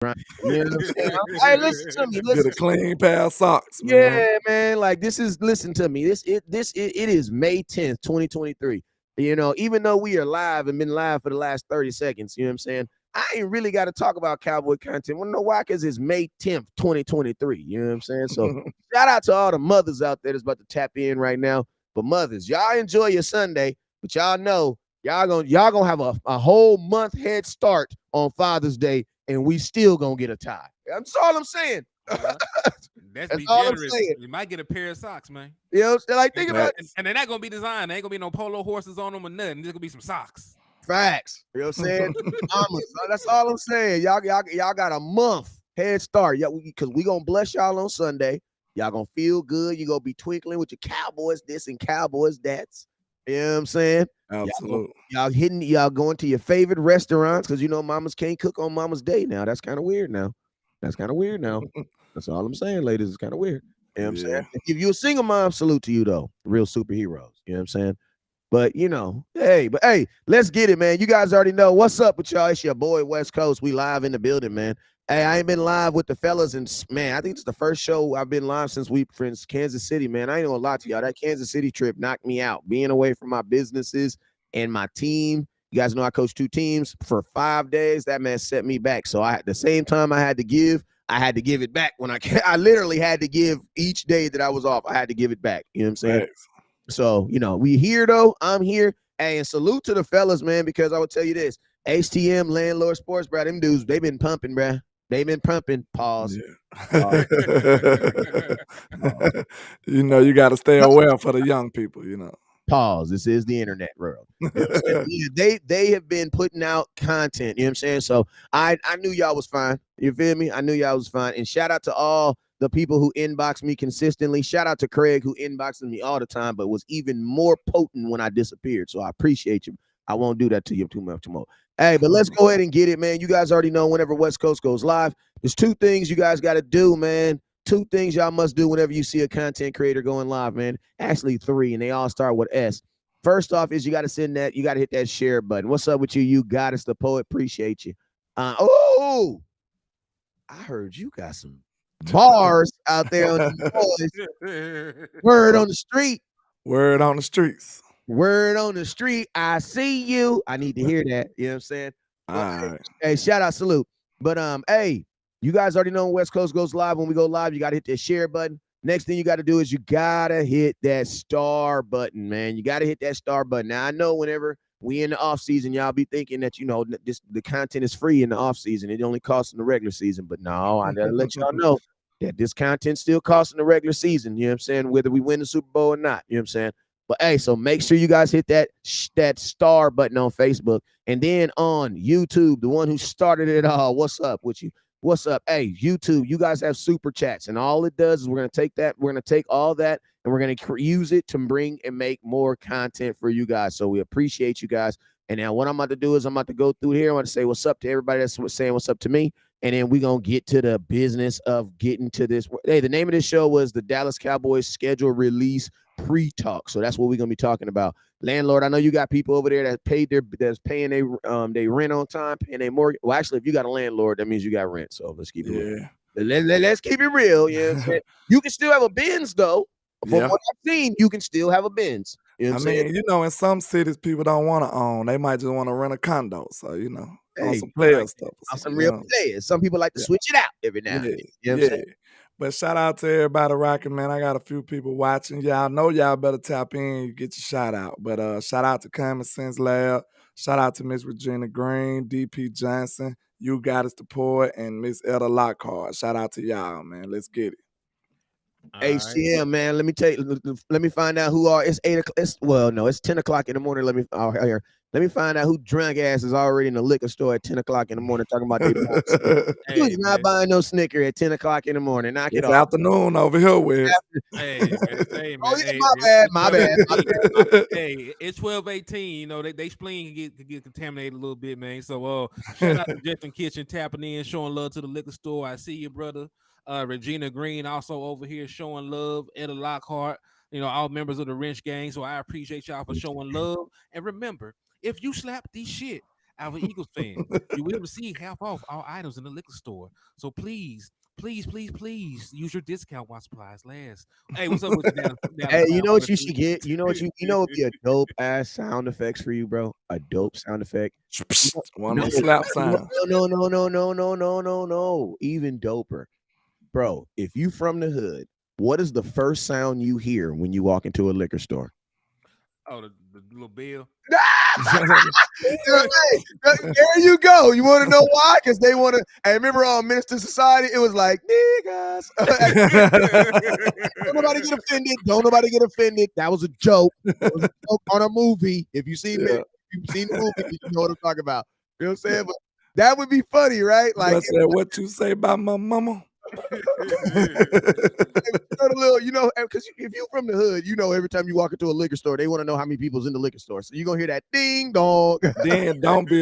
Right. You know what I'm saying? Hey, listen to me. Get Listen a to me. clean pair of socks, man. Yeah, man. Like this is listen to me. It is May 10th, 2023. You know, even though we are live and been live for the last 30 seconds, you know what I'm saying? I ain't really got to talk about cowboy content. Wanna know why? Because it's May 10th, 2023. You know what I'm saying? So shout out to all the mothers out there that's about to tap in right now. But mothers, y'all enjoy your Sunday, but y'all know y'all gonna have a whole month head start on Father's Day, and we still gonna get a tie. That's all I'm saying. Let's That's be all I'm generous. saying. You might get a pair of socks, man. You know, like think And, about Facts. and they're not gonna be designed. There ain't gonna be no polo horses on them or nothing. There's gonna be some socks. facts. You know what I'm saying? Mamas, that's all I'm saying. Y'all got a month head start. Yeah, because we gonna bless y'all on Sunday. Y'all gonna feel good. You gonna be twinkling with your Cowboys this and Cowboys that's. You know what I'm saying? Absolutely. Y'all going to your favorite restaurants because you know mamas can't cook on Mama's Day now. That's kind of weird now. That's kind of weird now. That's all I'm saying, ladies. It's kind of weird. You know what I'm saying? Yeah. If you're a single mom, salute to you though. Real superheroes. You know what I'm saying? But hey, let's get it, man. You guys already know what's up with y'all. It's your boy West Coast. We live in the building, man. Hey, I ain't been live with the fellas, and man, I think it's the first show I've been live since Kansas City, man. I ain't gonna lie to y'all. That Kansas City trip knocked me out. Being away from my businesses and my team. You guys know I coach 2 teams for 5 days. That man set me back. So at the same time I had to give it back when I literally had to give each day that I was off. I had to give it back. You know what I'm saying? Facts. So, we here though. I'm here. Hey, and salute to the fellas, man, because I will tell you this. HTM Landlord Sports, bro, them dudes, they been pumping, bro. They been pumping. Pause. Yeah. You got to stay aware for the young people. Pause. This is the internet world. You know what I'm saying? Yeah, they have been putting out content. You know what I'm saying? So I knew y'all was fine. You feel me? I knew y'all was fine. And shout out to all the people who inbox me consistently. Shout out to Craig who inboxes me all the time, but was even more potent when I disappeared. So I appreciate you. I won't do that to you too much more. Hey, but let's go ahead and get it, man. You guys already know whenever West Coast goes live, there's 2 things you guys got to do, man. 2 things y'all must do whenever you see a content creator going live, man. Actually 3, and they all start with S. First off is you got to hit that share button. What's up with you? You got us, the poet. Appreciate you. I heard you got some bars out there on the boys. Word on the street. Word on the streets. Word on the street. I see you. I need to hear that. You know what I'm saying? All But right. hey, shout out, salute. But hey, you guys already know when West Coast goes live. When we go live, you got to hit that share button. Next thing you got to do is you got to hit that star button, man. You got to hit that star button. Now, I know whenever we in the off season, y'all be thinking that, the content is free in the off season. It only costs in the regular season. But no, I got to let y'all know that this content still costs in the regular season. You know what I'm saying? Whether we win the Super Bowl or not. You know what I'm saying? But hey, so make sure you guys hit that star button on Facebook. And then on YouTube, the one who started it all, what's up with you? What's up? Hey, YouTube, you guys have super chats, and all it does is we're going to take all that, and we're going to use it to bring and make more content for you guys. So we appreciate you guys. And now what I'm about to do is I'm about to go through here. I'm going to say what's up to everybody that's saying what's up to me. And then we're going to get to the business of getting to this. Hey, the name of this show was the Dallas Cowboys schedule release pre-talk. So that's what we're going to be talking about. Landlord, I know you got people over there that's paying their rent on time, paying their mortgage. Well, actually, if you got a landlord, that means you got rent. So let's keep it real. Let's keep it real. You know what I'm saying? You can still have a Benz, though. From what I've seen, you can still have a Benz. You know what I'm saying? In some cities, people don't want to own. They might just want to rent a condo. So, on Hey, some player like, stuff. on some real players. Some people like to switch it out every now and then. You know what I'm saying? But shout out to everybody rocking, man. I got a few people watching. Y'all know y'all better tap in. You get your shout out. But shout out to Common Sense Lab. Shout out to Miss Regina Green, DP Johnson, You Got Us the Poet, and Miss Etta Lockhart. Shout out to y'all, man. Let's get it. HTM, man. Let me find out who are. It's 8 o'clock. It's 10 o'clock in the morning. Let me find out who drunk ass is already in the liquor store at 10 o'clock in the morning talking about they you not buying no Snicker at 10 o'clock in the morning. Knock it It's off. afternoon over here, Wes. Hey, man. Oh yeah, my bad. Hey, it's 12:18. They spleen can get contaminated a little bit, man. So shout out to Justin Kitchen tapping in, showing love to the liquor store. I see you, brother. Regina Green also over here showing love. Etta Lockhart, all members of the Wrench Gang. So I appreciate y'all for showing love. And remember, if you slap this shit, our Eagles fans. You will receive half off all items in the liquor store. So please, please use your discount while supplies last. Hey, what's up with you, Dallas Hey, you know what Cowboys? you should get? You know what would be a dope ass sound effects for you, bro? A dope sound effect. One No, of them slap no, sounds. no. Even doper. Bro, if you from the hood, what is the first sound you hear when you walk into a liquor store? Oh, the little bill. There you go. You want to know why? Because they want to. I remember on Minister Society, it was like niggas. Don't nobody get offended. Don't nobody get offended. That was a joke. It was a joke on a movie. If you seen Yeah. if you've seen the movie, you know what I'm talking about. You know what I'm saying? But that would be funny, right? Like I said, what you say about my mama? because if you're from the hood, you know every time you walk into a liquor store, they want to know how many people's in the liquor store. So you're gonna hear that ding dong. Then don't be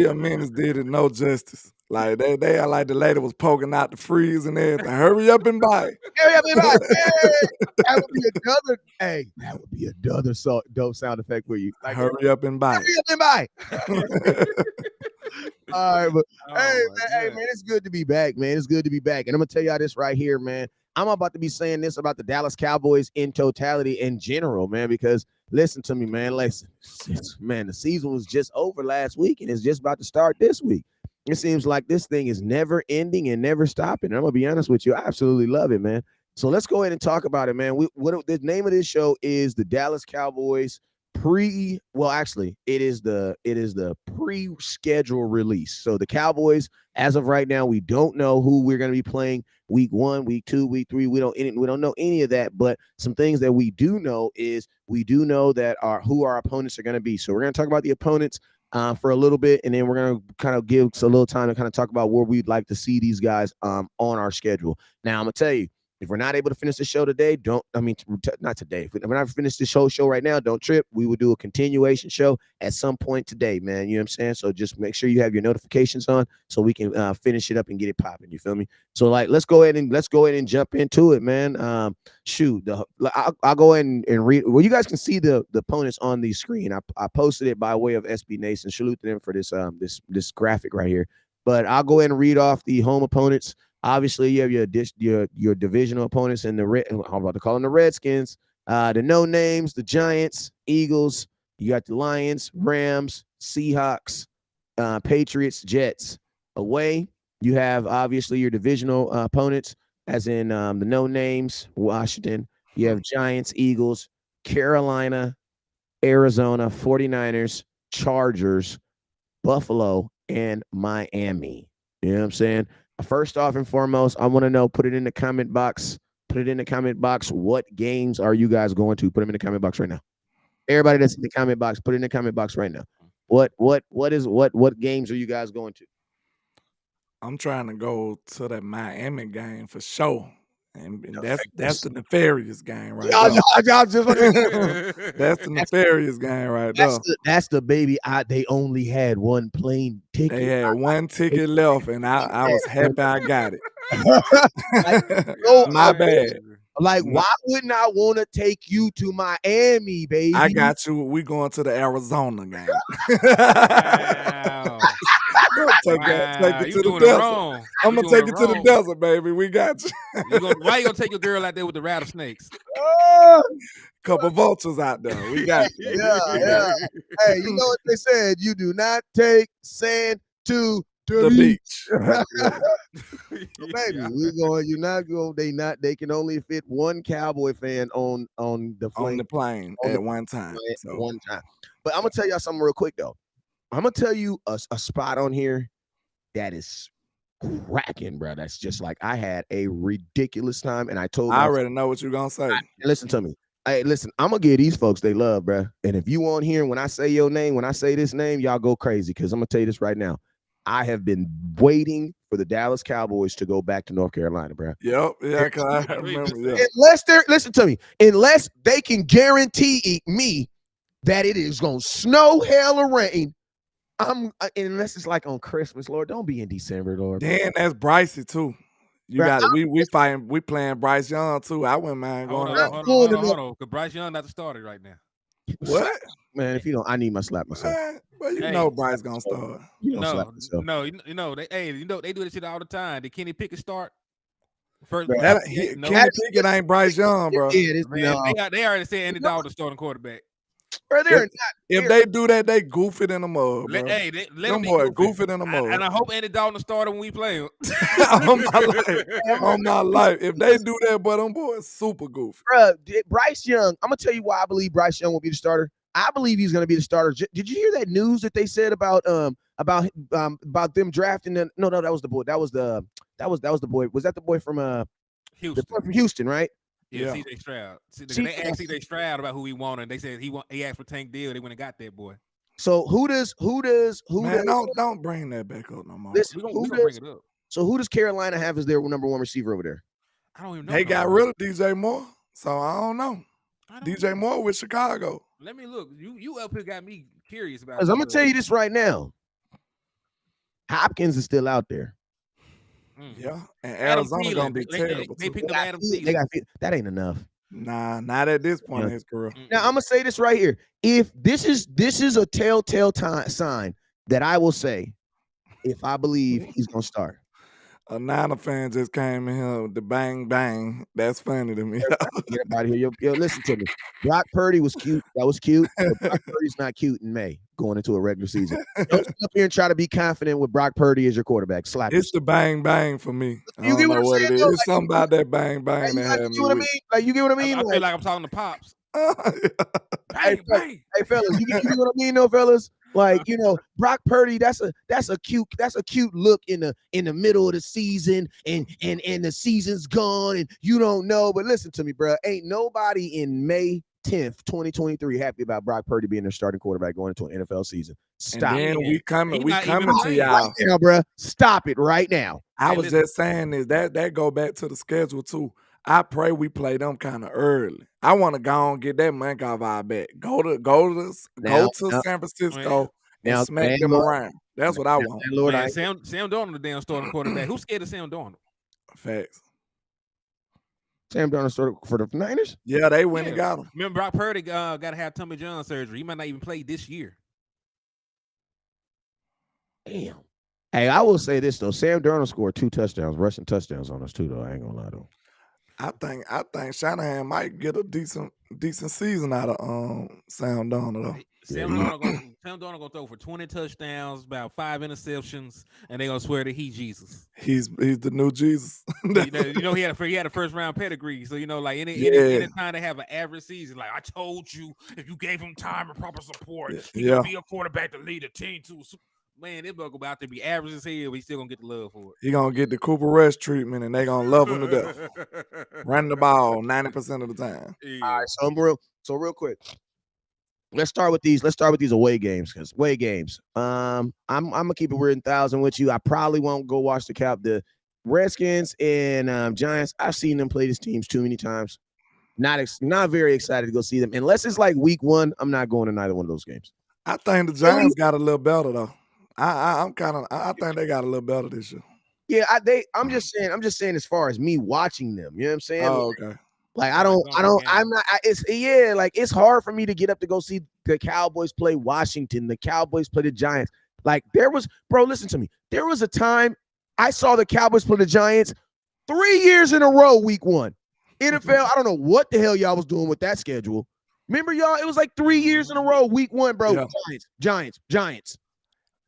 a menace. Did it no justice. Like they are like the lady was poking out the freeze and everything. Hurry up and buy. Hurry up and buy. That would be another. Hey, that would be another dope sound effect for you. Like, hurry up and buy. Hurry up and buy. All right, but hey, God. man, it's good to be back, man. It's good to be back. And I'm gonna tell y'all this right here, man. I'm about to be saying this about the Dallas Cowboys in totality in general, man, because listen to me, man. Listen, man, the season was just over last week and it's just about to start this week. It seems like this thing is never ending and never stopping. And I'm gonna be honest with you, I absolutely love it, man. So let's go ahead and talk about it, man. The name of this show is the Dallas Cowboys it is the pre-schedule release. So the Cowboys, as of right now, we don't know who we're going to be playing week 1, week 2, week 3. We don't know any of that, but some things that we do know is we do know that who our opponents are going to be. So we're going to talk about the opponents for a little bit, and then we're going to kind of give us a little time to kind of talk about where we'd like to see these guys on our schedule. Now, I'm going to tell you, if we're not able to finish the show today, not today. If we're not finished this whole show right now, don't trip. We will do a continuation show at some point today, man. You know what I'm saying? So just make sure you have your notifications on so we can finish it up and get it popping. You feel me? So like, let's go ahead and jump into it, man. I'll go ahead and read. Well, you guys can see the opponents on the screen. I posted it by way of SB Nation. Salute to them for this this graphic right here. But I'll go ahead and read off the home opponents. Obviously, you have your divisional opponents in I'm about to call them the Redskins, the no names, the Giants, Eagles. You got the Lions, Rams, Seahawks, Patriots, Jets. Away, you have obviously your divisional opponents, as in the no names, Washington. You have Giants, Eagles, Carolina, Arizona, 49ers, Chargers, Buffalo, and Miami. You know what I'm saying? First off and foremost, I want to know, put it in the comment box. What games are you guys going to? Put them in the comment box right now. Everybody that's in the comment box, put it in the comment box right now. What games are you guys going to? I'm trying to go to that Miami game for sure. And that's the nefarious game right there. That's the nefarious game right there. That's the baby. They only had one plane ticket. They had one ticket left, and I was happy I got it. My bad. Like, why wouldn't I want to take you to Miami, baby? I got you. We going to the Arizona game. Wow. Take it to the desert. I'm gonna take it to the desert, baby. We got you. Why you gonna take your girl out there with the rattlesnakes? Couple vultures out there. We got you. Yeah. Hey, you know what they said? You do not take sand to the beach. Baby, we're going. You're not going. They can only fit one Cowboy fan on the plane at one time. One time. But I'm gonna tell y'all something real quick though. I'm gonna tell you a spot on here that is cracking, bro. That's just like, I had a ridiculous time, and I already know what you're gonna say. Listen to me. Hey, listen, I'm gonna give these folks they love, bro. And if you on here, when I say your name, when I say this name, y'all go crazy, because I'm gonna tell you this right now. I have been waiting for the Dallas Cowboys to go back to North Carolina, bro. Yep, yeah, cause I remember. Yeah. Listen to me, unless they can guarantee me that it is gonna snow, hail, or rain. Unless it's like on Christmas, Lord, don't be in December, Lord. Damn, that's Brycey too. You got it. We playing Bryce Young too. I wouldn't mind going. Hold on, because Bryce Young not the starter right now. What? Man, if you don't, I need my slap myself. But you Hey. know Bryce gonna start. You don't slap yourself. They do this shit all the time. Did Kenny Pickett start? First, Bro, Kenny Pickett ain't Bryce Young, bro. they already said Andy Dalton starting quarterback. Bro, they're If they do that, they goof it in the mud, bro. Let them them be boys goofy. goof it in the mud. And I hope Andy Dalton started when we play him. on my life. If they do that, boy, them boys super goofy. Bro, Bryce Young, I'm gonna tell you why I believe Bryce Young will be the starter. I believe he's gonna be the starter. Did you hear that news that they said about them drafting the no, that was the boy. That was the boy. Was that the boy from Houston? The boy from Houston, right? Yeah. CJ Stroud. They asked CJ Stroud about who he wanted. They said he asked for Tank Deal. They went and got that boy. So who does don't bring that back up no more. Listen, we gonna bring it up. So who does Carolina have as their number one receiver over there? I don't even know. They got rid of DJ Moore, so I don't know. DJ Moore with Chicago. Let me look. You up here got me curious about. Because I'm gonna tell you this right now. Hopkins is still out there. Yeah, and Arizona gonna be terrible. They picked up Adam Thielen. That ain't enough. Nah, not at this point in his career. Now I'm gonna say this right here. If this is a telltale sign that I will say, if I believe he's gonna start. A Niner fan just came in here with the bang bang. That's funny to me. Get out of here. Yo, listen to me. Brock Purdy was cute. That was cute. But Brock Purdy's not cute in May going into a regular season. Don't sit up here and try to be confident with Brock Purdy as your quarterback. Slap It's the bang bang for me. You get what I'm saying? It is. It's something about that bang bang that had me. You know what I mean? Like you get what I mean? I feel like I'm talking to Pops. Hey, fellas, you get what I mean, though, fellas? Like, Brock Purdy, that's a cute look in the middle of the season, and the season's gone, and you don't know. But listen to me, bro. Ain't nobody in May 10th, 2023 happy about Brock Purdy being their starting quarterback going into an NFL season. Stop. And then we coming to y'all right now, bro. Stop it right now. I was just saying is that go back to the schedule too. I pray we play them kind of early. I want to go and get that money off our back. Go to San Francisco and smack them around. That's what I want. Lord, Sam Darnold, the damn starting quarterback. Who's scared of Sam Darnold? Facts. Sam Darnold started for the Niners? Yeah, they went and got him. Remember, Brock Purdy got to have Tommy John surgery. He might not even play this year. Damn. Hey, I will say this though. Sam Darnold scored 2 touchdowns, rushing touchdowns on us too, though. I ain't gonna lie though. I think Shanahan might get a decent season out of Sam Darnold though. Sam Darnold gonna throw for 20 touchdowns, about 5 interceptions, and they gonna swear that he's Jesus. He's the new Jesus. He had a first round pedigree. So like any time they have an average season, like I told you, if you gave him time and proper support, he could be a quarterback to lead a team to. Man, this book about to be average as hell, but he's still gonna get the love for it. He gonna get the Cooper Rush treatment, and they gonna love him to death. Running the ball 90% of the time. Yeah. All right, so real quick, let's start with these away games, because away games. I'm gonna keep it weird and 1,000 with you. I probably won't go watch the Redskins and Giants. I've seen them play these teams too many times. Not very excited to go see them unless it's like week 1. I'm not going to neither one of those games. I think the Giants got a little better though. I think they got a little better this year. Yeah, I'm just saying as far as me watching them, you know what I'm saying? Oh, okay. Like it's hard for me to get up to go see the Cowboys play Washington, the Cowboys play the Giants. Like listen to me. There was a time I saw the Cowboys play the Giants 3 years in a row, week 1. NFL, I don't know what the hell y'all was doing with that schedule. Remember, y'all, it was like 3 years in a row, week 1, bro. Yeah. Giants.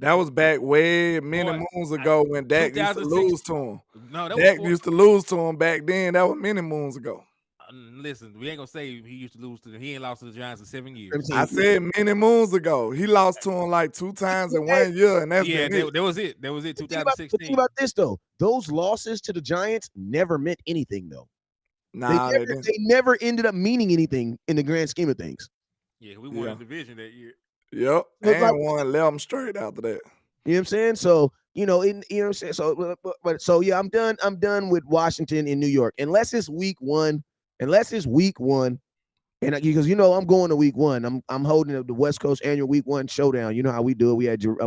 That was back way many moons ago when Dak used to lose to him. No, Dak used to lose to him back then. That was many moons ago. Listen, we ain't gonna say he used to lose to them. He ain't lost to the Giants in 7 years. I said many moons ago. He lost to him like 2 times in 1 year, and that's that was it. That was it. 2016. Think about this though. Those losses to the Giants never meant anything though. Nah, they never ended up meaning anything in the grand scheme of things. Yeah, we won the division that year. Yep, and won 11 straight after that. You know what I'm saying? So, you know what I'm saying? So yeah, I'm done with Washington and New York. Unless it's week 1, and because I'm going to week 1. I'm holding the West Coast annual week 1 showdown. You know how we do it.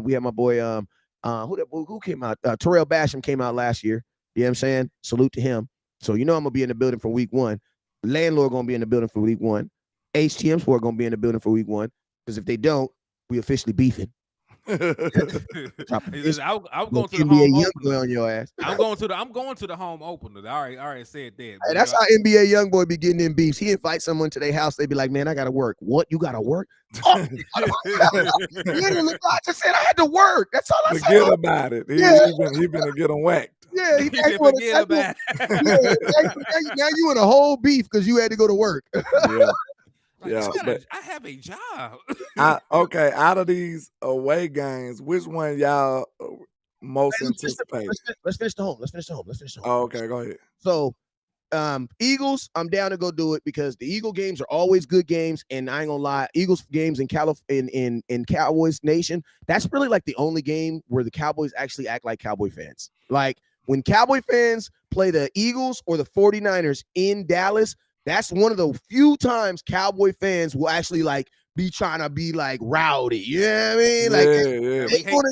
We had my boy who came out? Terrell Basham came out last year. You know what I'm saying? Salute to him. So I'm gonna be in the building for week 1. Landlord gonna be in the building for week 1. HTM Sport gonna be in the building for week 1. Because if they don't, we officially beefing. Drop a Listen, I'm little going to the NBA home young boy opener. on your ass. I'm going to the home opener. I already said that. Hey, But that's how NBA young boy be getting in beefs. He invite someone to their house. They be like, "Man, I gotta work." What? You gotta work? Oh, literally, bro, I just said I had to work. That's all I said. Forget about it. Yeah, He been to get him whacked. yeah. he said, forget about it. Yeah, now you in a whole beef because you had to go to work. Yeah, Like, yeah. But I have a job. okay, out of these away games, which one y'all most anticipate? Let's finish the home. Let's finish the home. Oh, okay, go ahead. So Eagles, I'm down to go do it because the Eagle games are always good games, and I ain't gonna lie, Eagles games in in Cowboys Nation, that's really like the only game where the Cowboys actually act like Cowboy fans. Like when Cowboy fans play the Eagles or the 49ers in Dallas, that's one of the few times Cowboy fans will actually like be trying to be like rowdy. You know what I mean? Like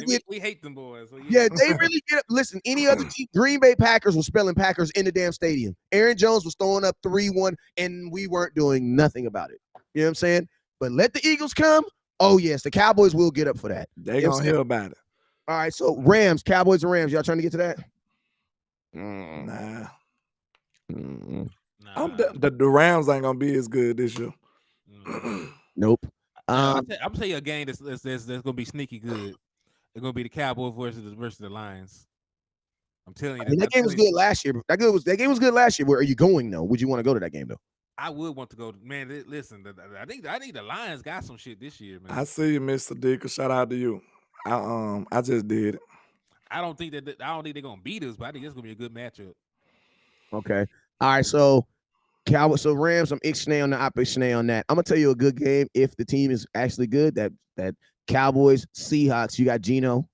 Yeah. We hate them boys. So yeah, they really get up. Listen, any other team, Green Bay Packers were spelling Packers in the damn stadium. Aaron Jones was throwing up 3-1, and we weren't doing nothing about it. You know what I'm saying? But let the Eagles come. Oh, yes, the Cowboys will get up for that. They gonna hear about it. All right, so Rams, Cowboys and Rams. Y'all trying to get to that? Nah. Nah. The Rams ain't gonna be as good this year. Nope. I'm tell you a game that's gonna be sneaky good. It's gonna be the Cowboys versus the Lions. I'm telling you, that game was good last year. That game was good last year. Where are you going though? Would you want to go to that game though? I would want to go. Man, listen, I think the Lions got some shit this year, man. I see you, Mr. Dicker. Shout out to you. I just did it. I don't think they're gonna beat us, but I think it's gonna be a good matchup. Okay. All right. So Cowboys. So Rams. I'm ixnay on the opposite on that. I'm gonna tell you a good game if the team is actually good. That Cowboys Seahawks. You got Geno.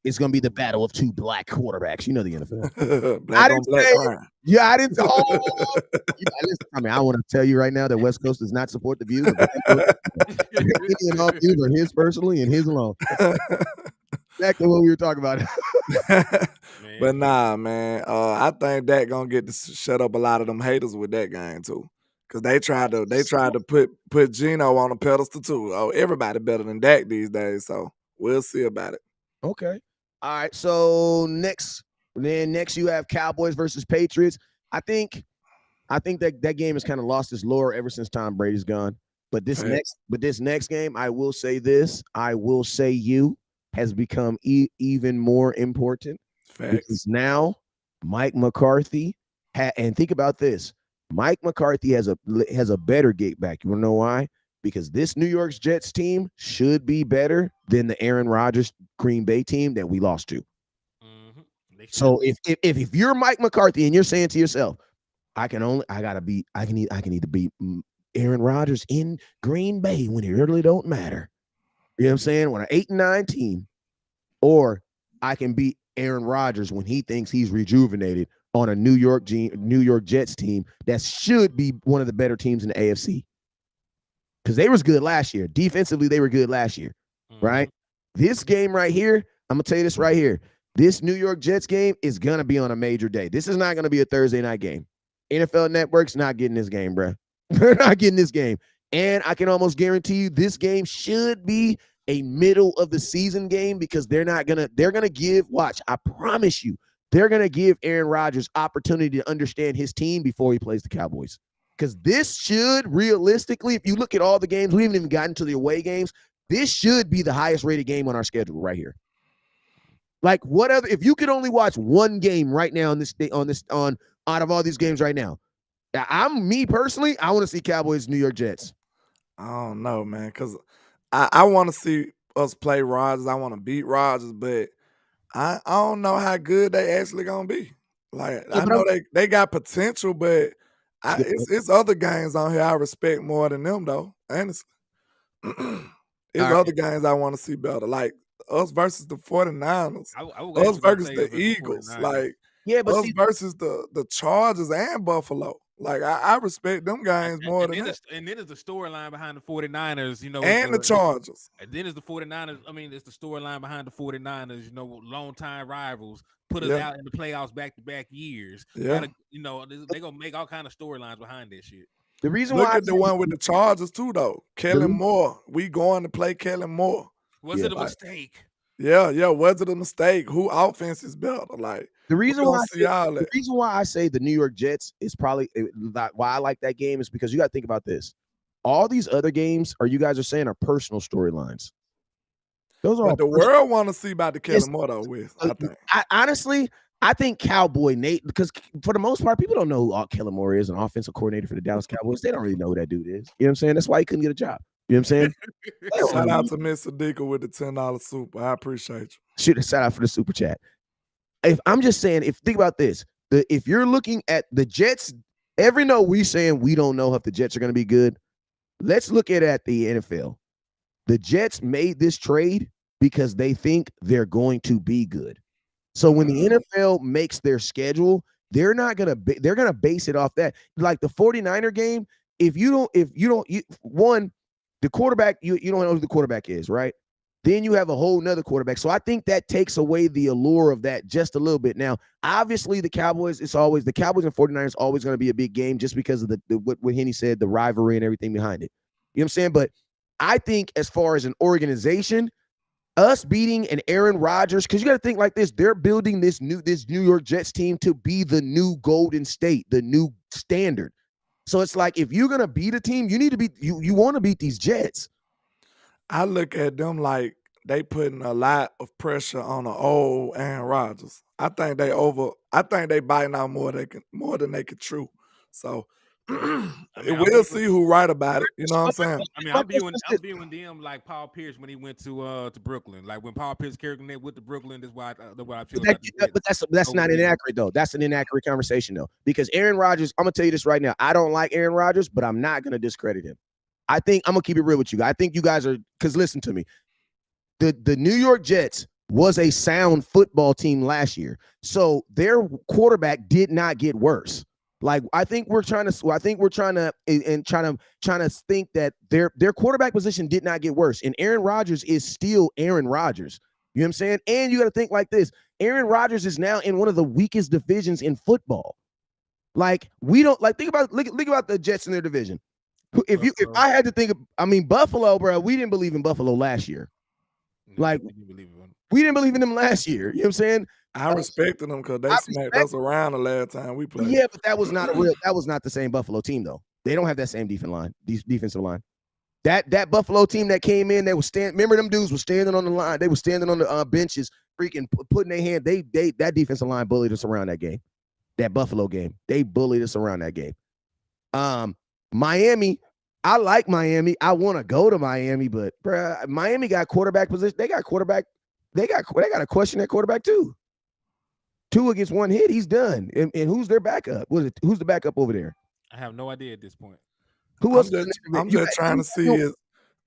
It's gonna be the battle of two black quarterbacks. You know the NFL. Black on black crime. Yeah, I didn't. Listen, I mean, I want to tell you right now that West Coast does not support the views of any and all views are his personally and his alone. Exactly what we were talking about. But nah, man. I think that gonna get to shut up a lot of them haters with that game too. Cause they tried to put Geno on a pedestal too. Oh, everybody better than Dak these days. So we'll see about it. Okay. All right. So next you have Cowboys versus Patriots. I think that game has kind of lost its lure ever since Tom Brady's gone. But this next game, I will say this. I will say you has become even more important. Facts. Because now Mike McCarthy and think about this. Mike McCarthy has a better gate back. You want to know why? Because this New York Jets team should be better than the Aaron Rodgers Green Bay team that we lost to. Mm-hmm. So if you're Mike McCarthy and you're saying to yourself, I can need to beat Aaron Rodgers in Green Bay when it really don't matter. You know what I'm saying? When an 8-9 team, or I can beat Aaron Rodgers when he thinks he's rejuvenated on a New York Jets team that should be one of the better teams in the AFC. Because they was good last year. Defensively, they were good last year, right? This game right here, I'm going to tell you this right here. This New York Jets game is going to be on a major day. This is not going to be a Thursday night game. NFL Network's not getting this game, bro. They're not getting this game. And I can almost guarantee you this game should be a middle of the season game because they're going to give, watch, I promise you, they're going to give Aaron Rodgers opportunity to understand his team before he plays the Cowboys. Because this should realistically, if you look at all the games, we haven't even gotten to the away games. This should be the highest rated game on our schedule right here. Like what other? If you could only watch one game right now on out of all these games right now, me personally, I want to see Cowboys New York Jets. I don't know, man, because I want to see us play Rodgers. I want to beat Rodgers, but I don't know how good they actually gonna be. Like I know they got potential, but it's other games on here I respect more than them though. Honestly, it's other games I want to see better. Like us versus the 49ers, us versus the Eagles, like us versus the Chargers and Buffalo. Like I respect them guys more than that. And then there's the storyline behind the 49ers, and the Chargers. And then there's the 49ers. I mean, it's the storyline behind the 49ers, long-time rivals, put us out in the playoffs back-to-back years. Yeah. They're going to make all kind of storylines behind that shit. The reason Look why at the one with the Chargers too, though. Kellen Moore. We going to play Kellen Moore. Was it a mistake? Yeah. Was it a mistake? Who offense is better? Like the we reason gonna why see all that. the reason why I say the New York Jets is probably why I like that game is because you got to think about this. All these other games, you guys are saying, are personal storylines. Those are all But the world want to see about the Kellen Moore though. I think. Honestly, I think Cowboy Nate, because for the most part, people don't know who Kellen Moore is, an offensive coordinator for the Dallas Cowboys. They don't really know who that dude is. You know what I'm saying? That's why he couldn't get a job. You know what I'm saying? Shout out to Mr. Dicker with the $10 super. I appreciate you. Shout out for the super chat. If I'm just saying, think about this, if you're looking at the Jets, every note we saying we don't know if the Jets are going to be good. Let's look at the NFL. The Jets made this trade because they think they're going to be good. So when the NFL makes their schedule, they're gonna base it off that. Like the 49er game, if you don't, the quarterback, you don't know who the quarterback is, right? Then you have a whole nother quarterback. So I think that takes away the allure of that just a little bit. Now, obviously, the Cowboys, the Cowboys and 49ers always going to be a big game just because of what Henny said, the rivalry and everything behind it. You know what I'm saying? But I think as far as an organization, us beating an Aaron Rodgers, because you got to think like this, they're building this New York Jets team to be the new Golden State, the new standard. So it's like, if you're going to beat a team, you need to beat, you want to beat these Jets. I look at them like they putting a lot of pressure on the old Aaron Rodgers. I think they biting out more than they could chew. So we'll see who right about it. You know what I'm saying? I mean, I'm viewing them like Paul Pierce when he went to Brooklyn. Like when Paul Pierce carried them with the Brooklyn, that's why I feel. But that's not inaccurate though. That's an inaccurate conversation though, because Aaron Rodgers. I'm gonna tell you this right now. I don't like Aaron Rodgers, but I'm not gonna discredit him. I think I'm gonna keep it real with you. I think you guys are, because listen to me. The New York Jets was a sound football team last year, so their quarterback did not get worse. Like I think we're trying to think that their quarterback position did not get worse, and Aaron Rodgers is still Aaron Rodgers. You know what I'm saying? And you got to think like this: Aaron Rodgers is now in one of the weakest divisions in football. Like we don't think about the Jets in their division. If I had to think, Buffalo, bro, we didn't believe in Buffalo last year. Like we didn't believe in them last year. You know what I'm saying? I respected them because they smacked us around the last time we played. Yeah, but that was not the same Buffalo team though. They don't have that same defensive line. That Buffalo team that came in, they were remember them dudes were standing on the line. They were standing on the benches, freaking putting their hand. That defensive line bullied us around that game. That Buffalo game. They bullied us around that game. Miami, I like Miami. I want to go to Miami, but bruh, Miami got quarterback position. They got quarterback. They got to question that quarterback too. 2 against 1 hit, he's done. And who's their backup? Who's the backup over there? I have no idea at this point. Who else? I'm just trying to see is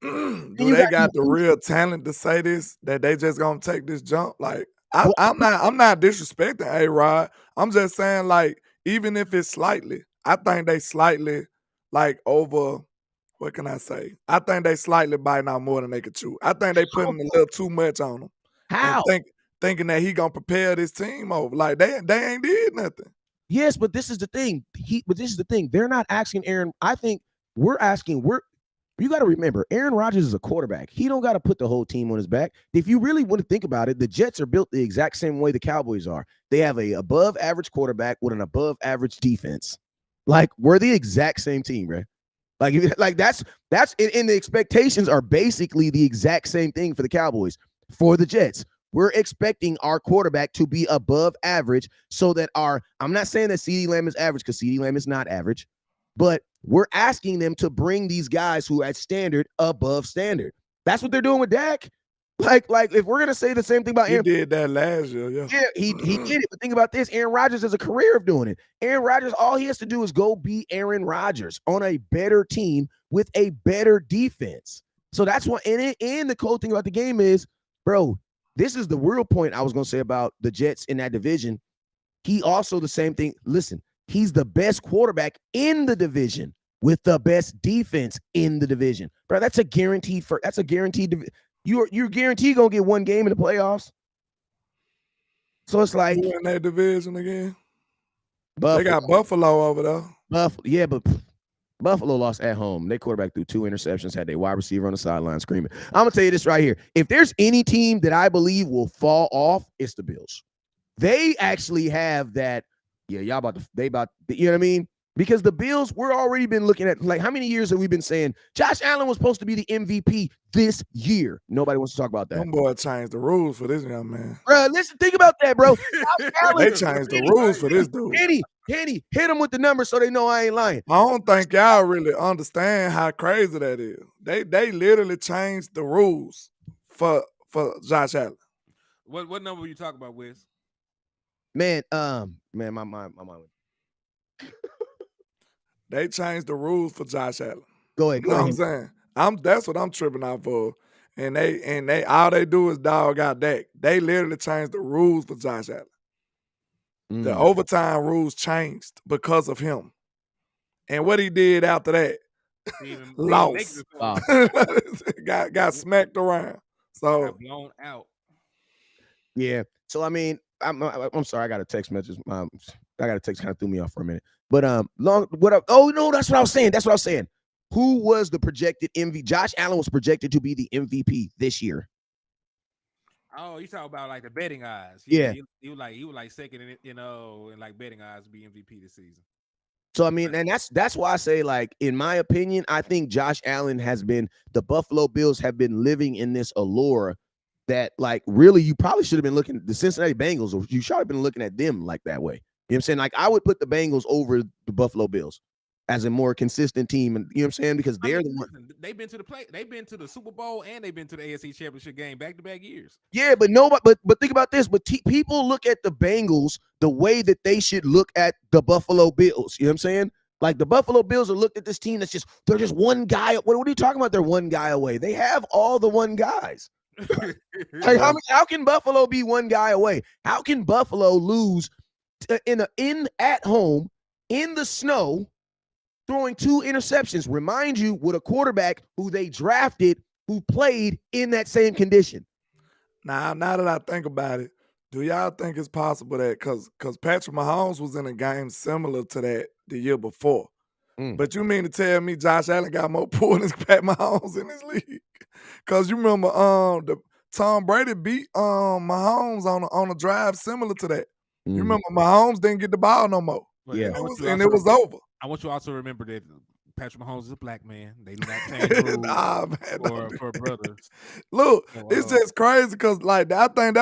do they got the real talent to say this, that they just gonna take this jump? Like I'm not disrespecting A-Rod. I'm just saying, like, even if it's slightly, I think they slightly like over. What can I say? I think they slightly biting out more than they could chew. I think they putting a little too much on them. How? And thinking that he gonna prepare this team over. Like they ain't did nothing. Yes, but this is the thing. They're not asking Aaron. I think we're asking. You got to remember, Aaron Rodgers is a quarterback. He don't got to put the whole team on his back. If you really want to think about it, the Jets are built the exact same way the Cowboys are. They have a above average quarterback with an above average defense. Like we're the exact same team, right? Like that's and the expectations are basically the exact same thing for the Cowboys. For the Jets, we're expecting our quarterback to be above average so that I'm not saying that CeeDee Lamb is average because CeeDee Lamb is not average, but we're asking them to bring these guys who at standard above standard. That's what they're doing with Dak. Like if we're gonna say the same thing about Aaron, he did that last year, yeah. Yeah, he did it. But think about this: Aaron Rodgers has a career of doing it. Aaron Rodgers, all he has to do is go be Aaron Rodgers on a better team with a better defense. So that's what. And the cool thing about the game is, bro, this is the real point I was gonna say about the Jets in that division. He also the same thing. Listen, he's the best quarterback in the division with the best defense in the division, bro. That's a guaranteed. You're guaranteed gonna get one game in the playoffs. So it's like who in that division again? Buffalo. They got Buffalo over there. Yeah, but Buffalo lost at home. They quarterback threw 2 interceptions, had their wide receiver on the sideline screaming. I'm gonna tell you this right here. If there's any team that I believe will fall off, it's the Bills. They actually have that. Yeah, y'all about to. You know what I mean? Because the Bills, we're already been looking at, like, how many years have we been saying Josh Allen was supposed to be the MVP this year? Nobody wants to talk about that. Them boys changed the rules for this young man. Bro, listen, think about that, bro. They changed the rules for this dude. Kenny, hit them with the numbers so they know I ain't lying. I don't think y'all really understand how crazy that is. They literally changed the rules for Josh Allen. What number you talking about, Wiz? Man, my mind. They changed the rules for Josh Allen. Go ahead. You know what I'm saying? That's what I'm tripping out for. And they all they do is dog out Dak. They literally changed the rules for Josh Allen. The overtime rules changed because of him. And what he did after that, lost. got smacked around. So got blown out. Yeah. So I mean, I'm sorry, I got a text message. I got a text kind of threw me off for a minute. But that's what I was saying. Who was the projected MVP? Josh Allen was projected to be the MVP this year. Oh, you talking about like the betting odds? Yeah. He was like second in like betting odds to be MVP this season. So I mean, and that's why I say, like, in my opinion, I think Josh Allen the Buffalo Bills have been living in this allure that, like, really you probably should have been looking at the Cincinnati Bengals, or you should have been looking at them like that way. You know what I'm saying? Like, I would put the Bengals over the Buffalo Bills as a more consistent team, and you know what I'm saying? Because they're the one. They've been to the Super Bowl, and they've been to the AFC Championship game back-to-back years. Yeah, but think about this. But people look at the Bengals the way that they should look at the Buffalo Bills. You know what I'm saying? Like, the Buffalo Bills are looked at this team they're just one guy. What are you talking about? They're one guy away. They have all the one guys. Like, how can Buffalo be one guy away? How can Buffalo lose at home in the snow, throwing 2 interceptions? Remind you, with a quarterback who they drafted, who played in that same condition. Now that I think about it, do y'all think it's possible that because Patrick Mahomes was in a game similar to that the year before? But you mean to tell me Josh Allen got more points than Pat Mahomes in this league? Because you remember Tom Brady beat Mahomes on a drive similar to that. You remember Mahomes didn't get the ball no more. Yeah. It was over. I want you also to remember that Patrick Mahomes is a black man. They do not change rules for brothers. Look, it's just crazy because, like, I think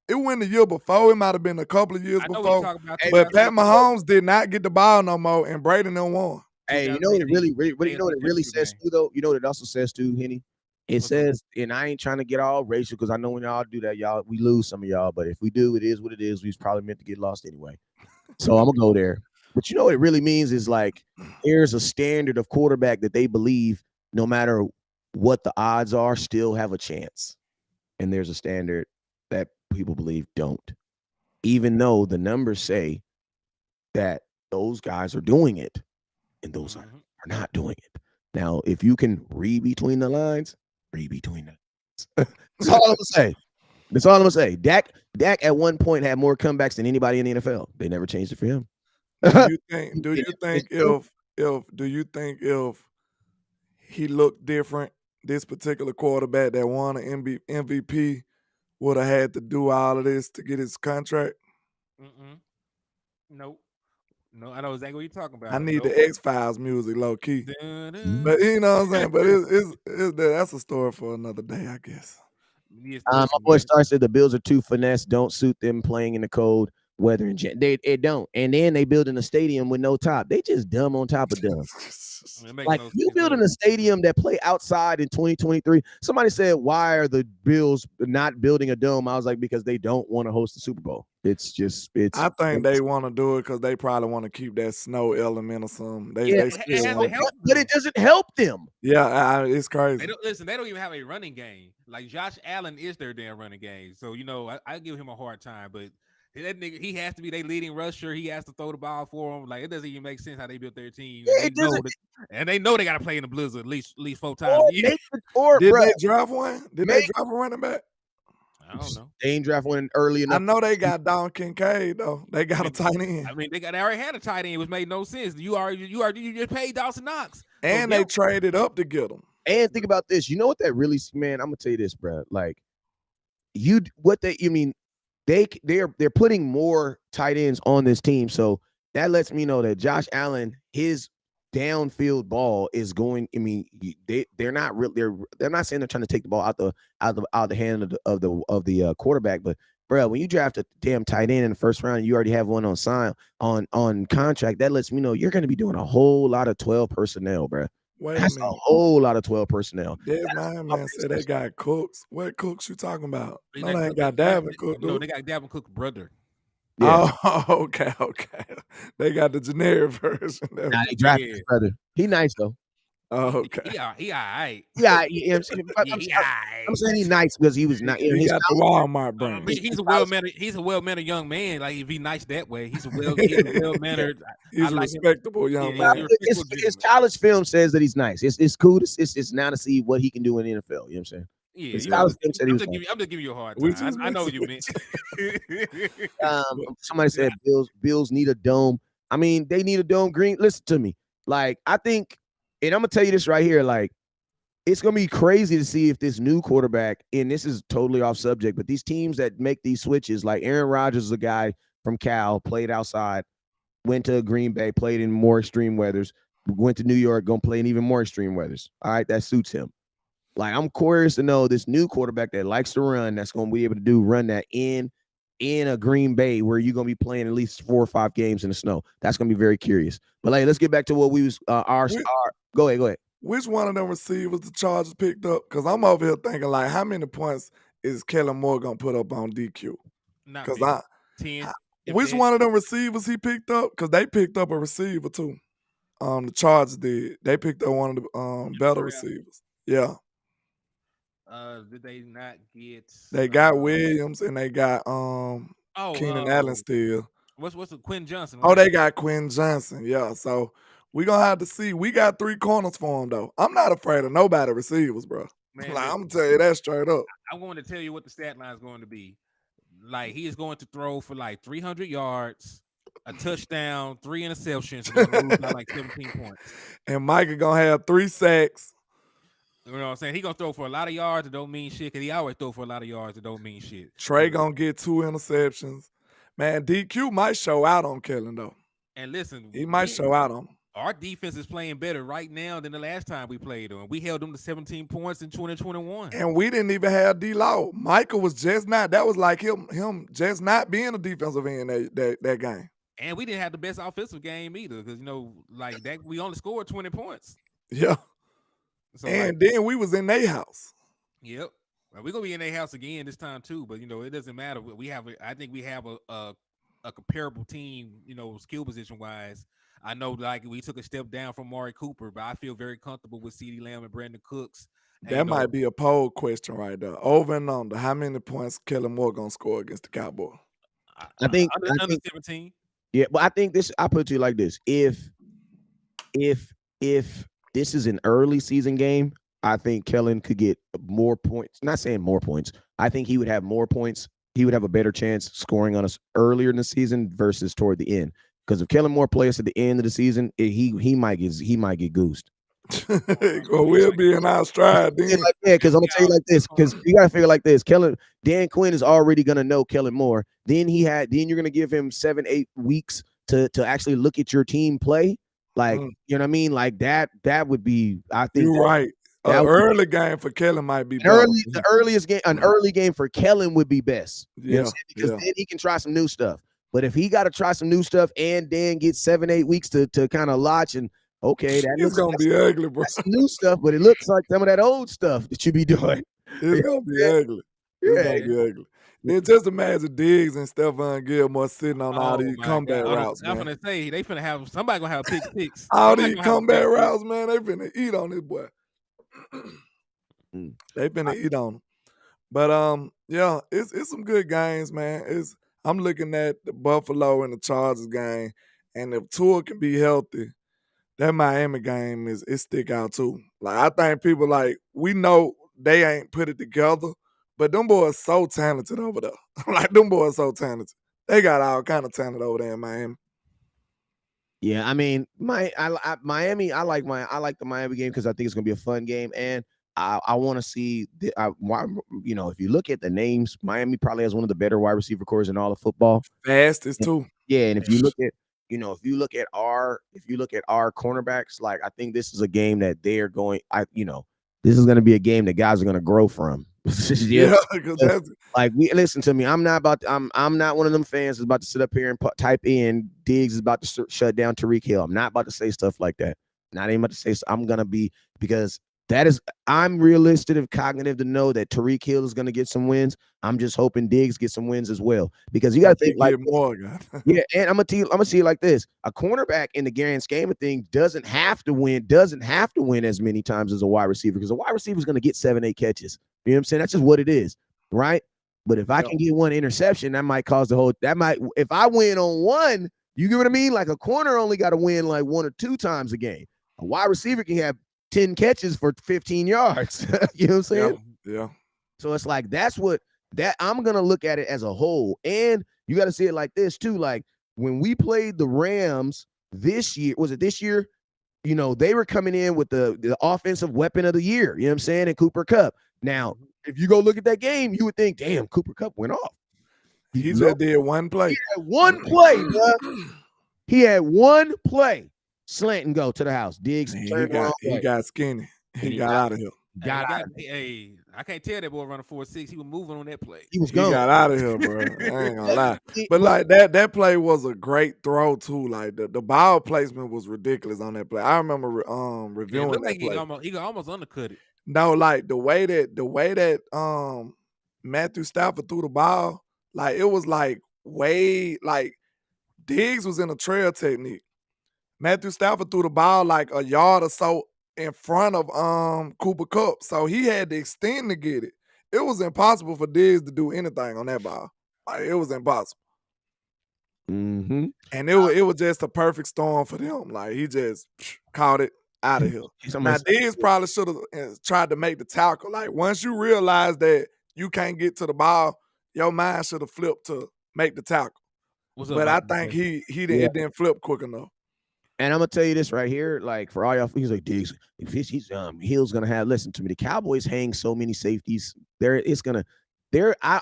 it went the year before. It might have been a couple of years before. But Pat Mahomes did not get the ball no more, and Brady done won. Hey, you know what it really says too, though? You know what it also says too, Henny? It says, and I ain't trying to get all racial because I know when y'all do that, we lose some of y'all. But if we do, it is what it is. We was probably meant to get lost anyway. So I'm gonna go there. But you know what it really means is, like, there's a standard of quarterback that they believe no matter what the odds are, still have a chance. And there's a standard that people believe don't. Even though the numbers say that those guys are doing it and those are not doing it. Now, if you can read between the lines, read between the lines. That's all I'm gonna say. Dak at one point had more comebacks than anybody in the NFL. They never changed it for him. Do you think if he looked different, this particular quarterback that won an MVP would have had to do all of this to get his contract? Nope. No, I know exactly what you're talking about. I need the X-Files music, low key. But you know what I'm saying? But that's a story for another day, I guess. My boy Star said the Bills are too finesse, don't suit them playing in the cold weather and it don't. And then they building a stadium with no top. They just dumb on top of dumb. Like, you building a stadium that play outside in 2023. Somebody said, why are the Bills not building a dome? I was like, because they don't want to host the Super Bowl. I think they want to do it because they probably want to keep that snow element or something. But it doesn't help them. Yeah, it's crazy. They don't even have a running game. Like, Josh Allen is their damn running game. So, you know, I give him a hard time, but that nigga, he has to be their leading rusher. He has to throw the ball for them. Like, it doesn't even make sense how they built their team. And they know they got to play in the blizzard at least 4 times. Did they draft one? Did they draft a running back? I don't know. They ain't draft one early I enough. know they got Don Kincaid though. They got a tight end. I mean, they already had a tight end, which made no sense. You just paid Dawson Knox, And they traded up to get him. And think about this. You know what that really, man? I'm gonna tell you this, bro. Like, they're putting more tight ends on this team, so that lets me know that Josh Allen, his downfield ball is going. I mean, they're not real. They're not saying they're trying to take the ball out the hand of the quarterback, but bro, when you draft a damn tight end in the first round, you already have one on contract. That lets me know you're going to be doing a whole lot of 12 personnel, bro. That's a whole lot of 12 personnel. This man said they got Cooks. What Cooks you talking about? No, they ain't got Dalvin Cook. No, they got Dalvin Cook's brother. Yeah. Oh, okay. They got the generic version. Nah, they drafted his brother. He nice though. Oh, okay. He all right. Yeah, I'm saying he's nice because he was not. He got the Walmart brand. He's a well-mannered young man. Like if he nice that way, he's a well-mannered. He's a respectable young man. His college film says that he's nice. It's cool. It's now to see what he can do in the NFL. You know what I'm saying? Yeah, I'm just giving you a hard time. I know what you meant. Somebody said Bills need a dome. I mean, they need a dome green. Listen to me. Like, I think, and I'm gonna tell you this right here, like, it's gonna be crazy to see if this new quarterback, and this is totally off subject, but these teams that make these switches, like Aaron Rodgers is a guy from Cal, played outside, went to Green Bay, played in more extreme weathers, went to New York, gonna play in even more extreme weathers. All right, that suits him. Like, I'm curious to know this new quarterback that likes to run, that's going to be able to run that in a Green Bay where you're going to be playing at least 4 or 5 games in the snow. That's going to be very curious. But let's get back to what we was go ahead. Which one of them receivers the Chargers picked up? Because I'm over here thinking, like, how many points is Kellen Moore going to put up on DQ? Because 10. Which one of them receivers he picked up? Because they picked up a receiver too. The Chargers did. They picked up one of the better receivers. Yeah. Did they not get? They got Williams and they got Keenan Allen still. What's the Quinn Johnson? Right? Oh, they got Quinn Johnson. Yeah. So we gonna have to see. We got 3 corners for him though. I'm not afraid of nobody receivers, bro. Man, like, I'm gonna tell you that straight up. I'm going to tell you what the stat line is going to be. Like, he is going to throw for like 300 yards, a touchdown, 3 interceptions, and gonna lose by like 17 points. And Micah gonna have 3 sacks. You know what I'm saying? He gonna throw for a lot of yards that don't mean shit, because he always throw for a lot of yards that don't mean shit. Trey gonna get 2 interceptions. Man, DQ might show out on Kellen though. And listen, he might show out on him. Our defense is playing better right now than the last time we played them. We held them to 17 points in 2021. And we didn't even have D-Law. Michael was just not. That was like him just not being a defensive end that game. And we didn't have the best offensive game either, because like that, we only scored 20 points. Yeah. So and then we was in their house. Yep. Well, we're gonna be in their house again this time too, but it doesn't matter. I think we have a comparable team, skill position wise. I know, like, we took a step down from Mari Cooper, but I feel very comfortable with CeeDee Lamb and Brandon Cooks. That might be a poll question right there. Over and under, how many points Kellen Moore gonna score against the Cowboys? I think under 17. Yeah, but I think this. I put it to you like this: if this is an early season game, I think Kellen could get more points. Not saying more points. I think he would have more points. He would have a better chance scoring on us earlier in the season versus toward the end. Because if Kellen Moore plays at the end of the season, he might get goosed. Well, we'll be in our stride then. Because I'm gonna tell you like this. Because you gotta figure like this. Dan Quinn is already gonna know Kellen Moore. Then you're gonna give him 7-8 weeks to actually look at your team play. Like, you know what I mean? Like that would be, I think you're right. An early game for Kellen might be an early game for Kellen would be best. Yeah. Because then he can try some new stuff. But if he got to try some new stuff and then get 7-8 weeks to kind of launch, and okay, it's gonna be ugly, bro. That's new stuff, but it looks like some of that old stuff that you be doing. It's gonna be ugly. It's gonna be ugly. Then just imagine Diggs and Stephon Gilmore sitting on all these comeback routes, man. I'm gonna say they finna have somebody gonna have pick six. All these comeback routes, man. They finna eat on this boy. They finna eat on him. But yeah, it's some good games, man. I'm looking at the Buffalo and the Chargers game, and if Tua can be healthy, that Miami game it stick out too. Like, I think people, like, we know they ain't put it together, But them boys so talented over there. Like them boys so talented. They got all kind of talent over there in Miami. Yeah, I mean, Miami. I like the Miami game because I think it's gonna be a fun game, and I want to see. If you look at the names, Miami probably has one of the better wide receiver cores in all of football. Fastest too. Yeah, and if you look at our cornerbacks, like I think this is a game that they're going. This is going to be a game that guys are going to grow from. Yeah, because that's Like listen to me. I'm not one of them fans that's about to sit up here and type in Diggs is about to shut down Tyreek Hill. I'm not about to say stuff like that. Not even about to say. I'm gonna be because I'm realistic and cognitive to know that Tyreek Hill is gonna get some wins. I'm just hoping Diggs gets some wins as well because you got to think like more, God. yeah, and I'm gonna see it like this: a cornerback in the grand scheme of things doesn't have to win as many times as a wide receiver because a wide receiver is gonna get 7-8 catches. You know what I'm saying? That's just what it is, right? But if I can get one interception, that might cause if I win on one, you get what I mean? Like a corner only got to win like 1 or 2 times a game. A wide receiver can have 10 catches for 15 yards. You know what I'm saying? Yeah. So it's like I'm gonna look at it as a whole. And you got to see it like this too. Like when we played the Rams this year, was it this year? They were coming in with the offensive weapon of the year, you know what I'm saying? And Cooper Kupp. Now, if you go look at that game, you would think, damn, Cooper Kupp went off. He just did one play. He had one play, bro. He had one play. Slant and go to the house. Diggs he got skinny. He got out of here. I can't tell that boy running 4.6. He was moving on that play. He got out of here, bro. I ain't gonna lie. But like that play was a great throw too. Like the ball placement was ridiculous on that play. I remember reviewing that like play. He almost undercut it. No, like the way that Matthew Stafford threw the ball, like it was like way like Diggs was in a trail technique. Matthew Stafford threw the ball like a yard or so in front of Cooper Kupp. So he had to extend to get it. It was impossible for Diggs to do anything on that ball. Like it was impossible. Mm-hmm. And it was just a perfect storm for them. Like he just caught it out of here. Now Diggs probably should have tried to make the tackle. Like once you realize that you can't get to the ball, your mind should have flipped to make the tackle. But I think he didn't. It didn't flip quick enough. And I'm gonna tell you this right here, like for all y'all, he's like Diggs. If Hill's gonna have. Listen to me. The Cowboys hang so many safeties. I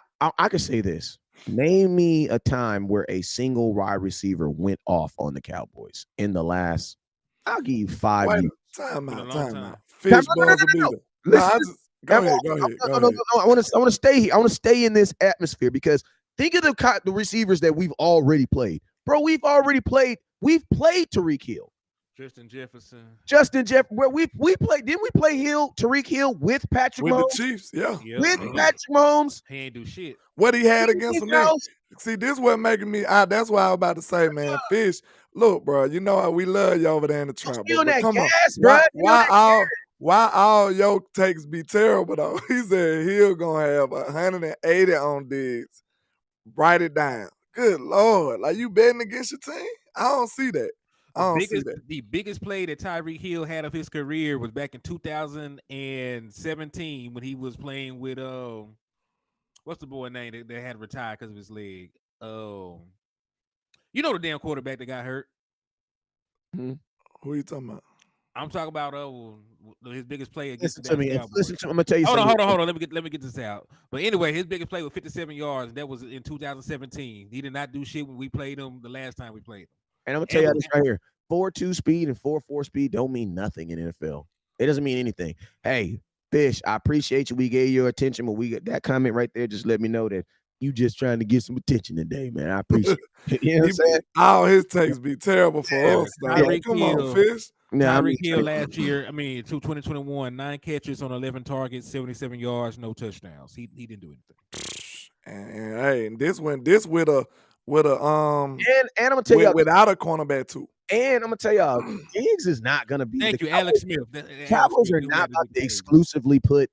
could say this. Name me a time where a single wide receiver went off on the Cowboys in the last. I'll give you 5 years. Time out. Fish buzzer beater. Go ahead. I want to stay here. I want to stay in this atmosphere because think of the receivers that we've already played, bro. We've played Tyreek Hill. Justin Jefferson. Where we played, didn't we play Tyreek Hill with Patrick Mahomes? With the Chiefs, yeah. With Patrick Mahomes. He ain't do shit. What he had against them then. See, this what making me that's why I was about to say, man, Fish, look, bro, you know how we love you over there in the trap. Come on. Why all your takes be terrible though? He said Hill gonna have 180 on Diggs. Write it down. Good Lord. Like you betting against your team? I don't see that. The biggest play that Tyreek Hill had of his career was back in 2017 when he was playing with what's the boy name that had retired because of his leg? Oh, you know the damn quarterback that got hurt. Who are you talking about? I'm talking about his biggest play against listen to me. I'm gonna tell you hold something. On. Let me get this out. But anyway, his biggest play was 57 yards, and that was in 2017. He did not do shit when we played him the last time we played him. And I'm gonna tell you this right here: 4.2 speed and 4.4 speed don't mean nothing in NFL. It doesn't mean anything. Hey, Fish, I appreciate you. We gave you attention, but we got that comment right there. Just let me know that you just trying to get some attention today, man. I appreciate it. You know what I'm saying? All his takes be terrible for us. Come on, Fish. Tyreek Hill last year, 2021, 9 catches on 11 targets, 77 yards, no touchdowns. He didn't do anything. And hey, this with a and I'm gonna tell you without a cornerback too. And I'm gonna tell y'all, Diggs is not gonna be. Thank you, Alex Smith. Cowboys are not about to exclusively put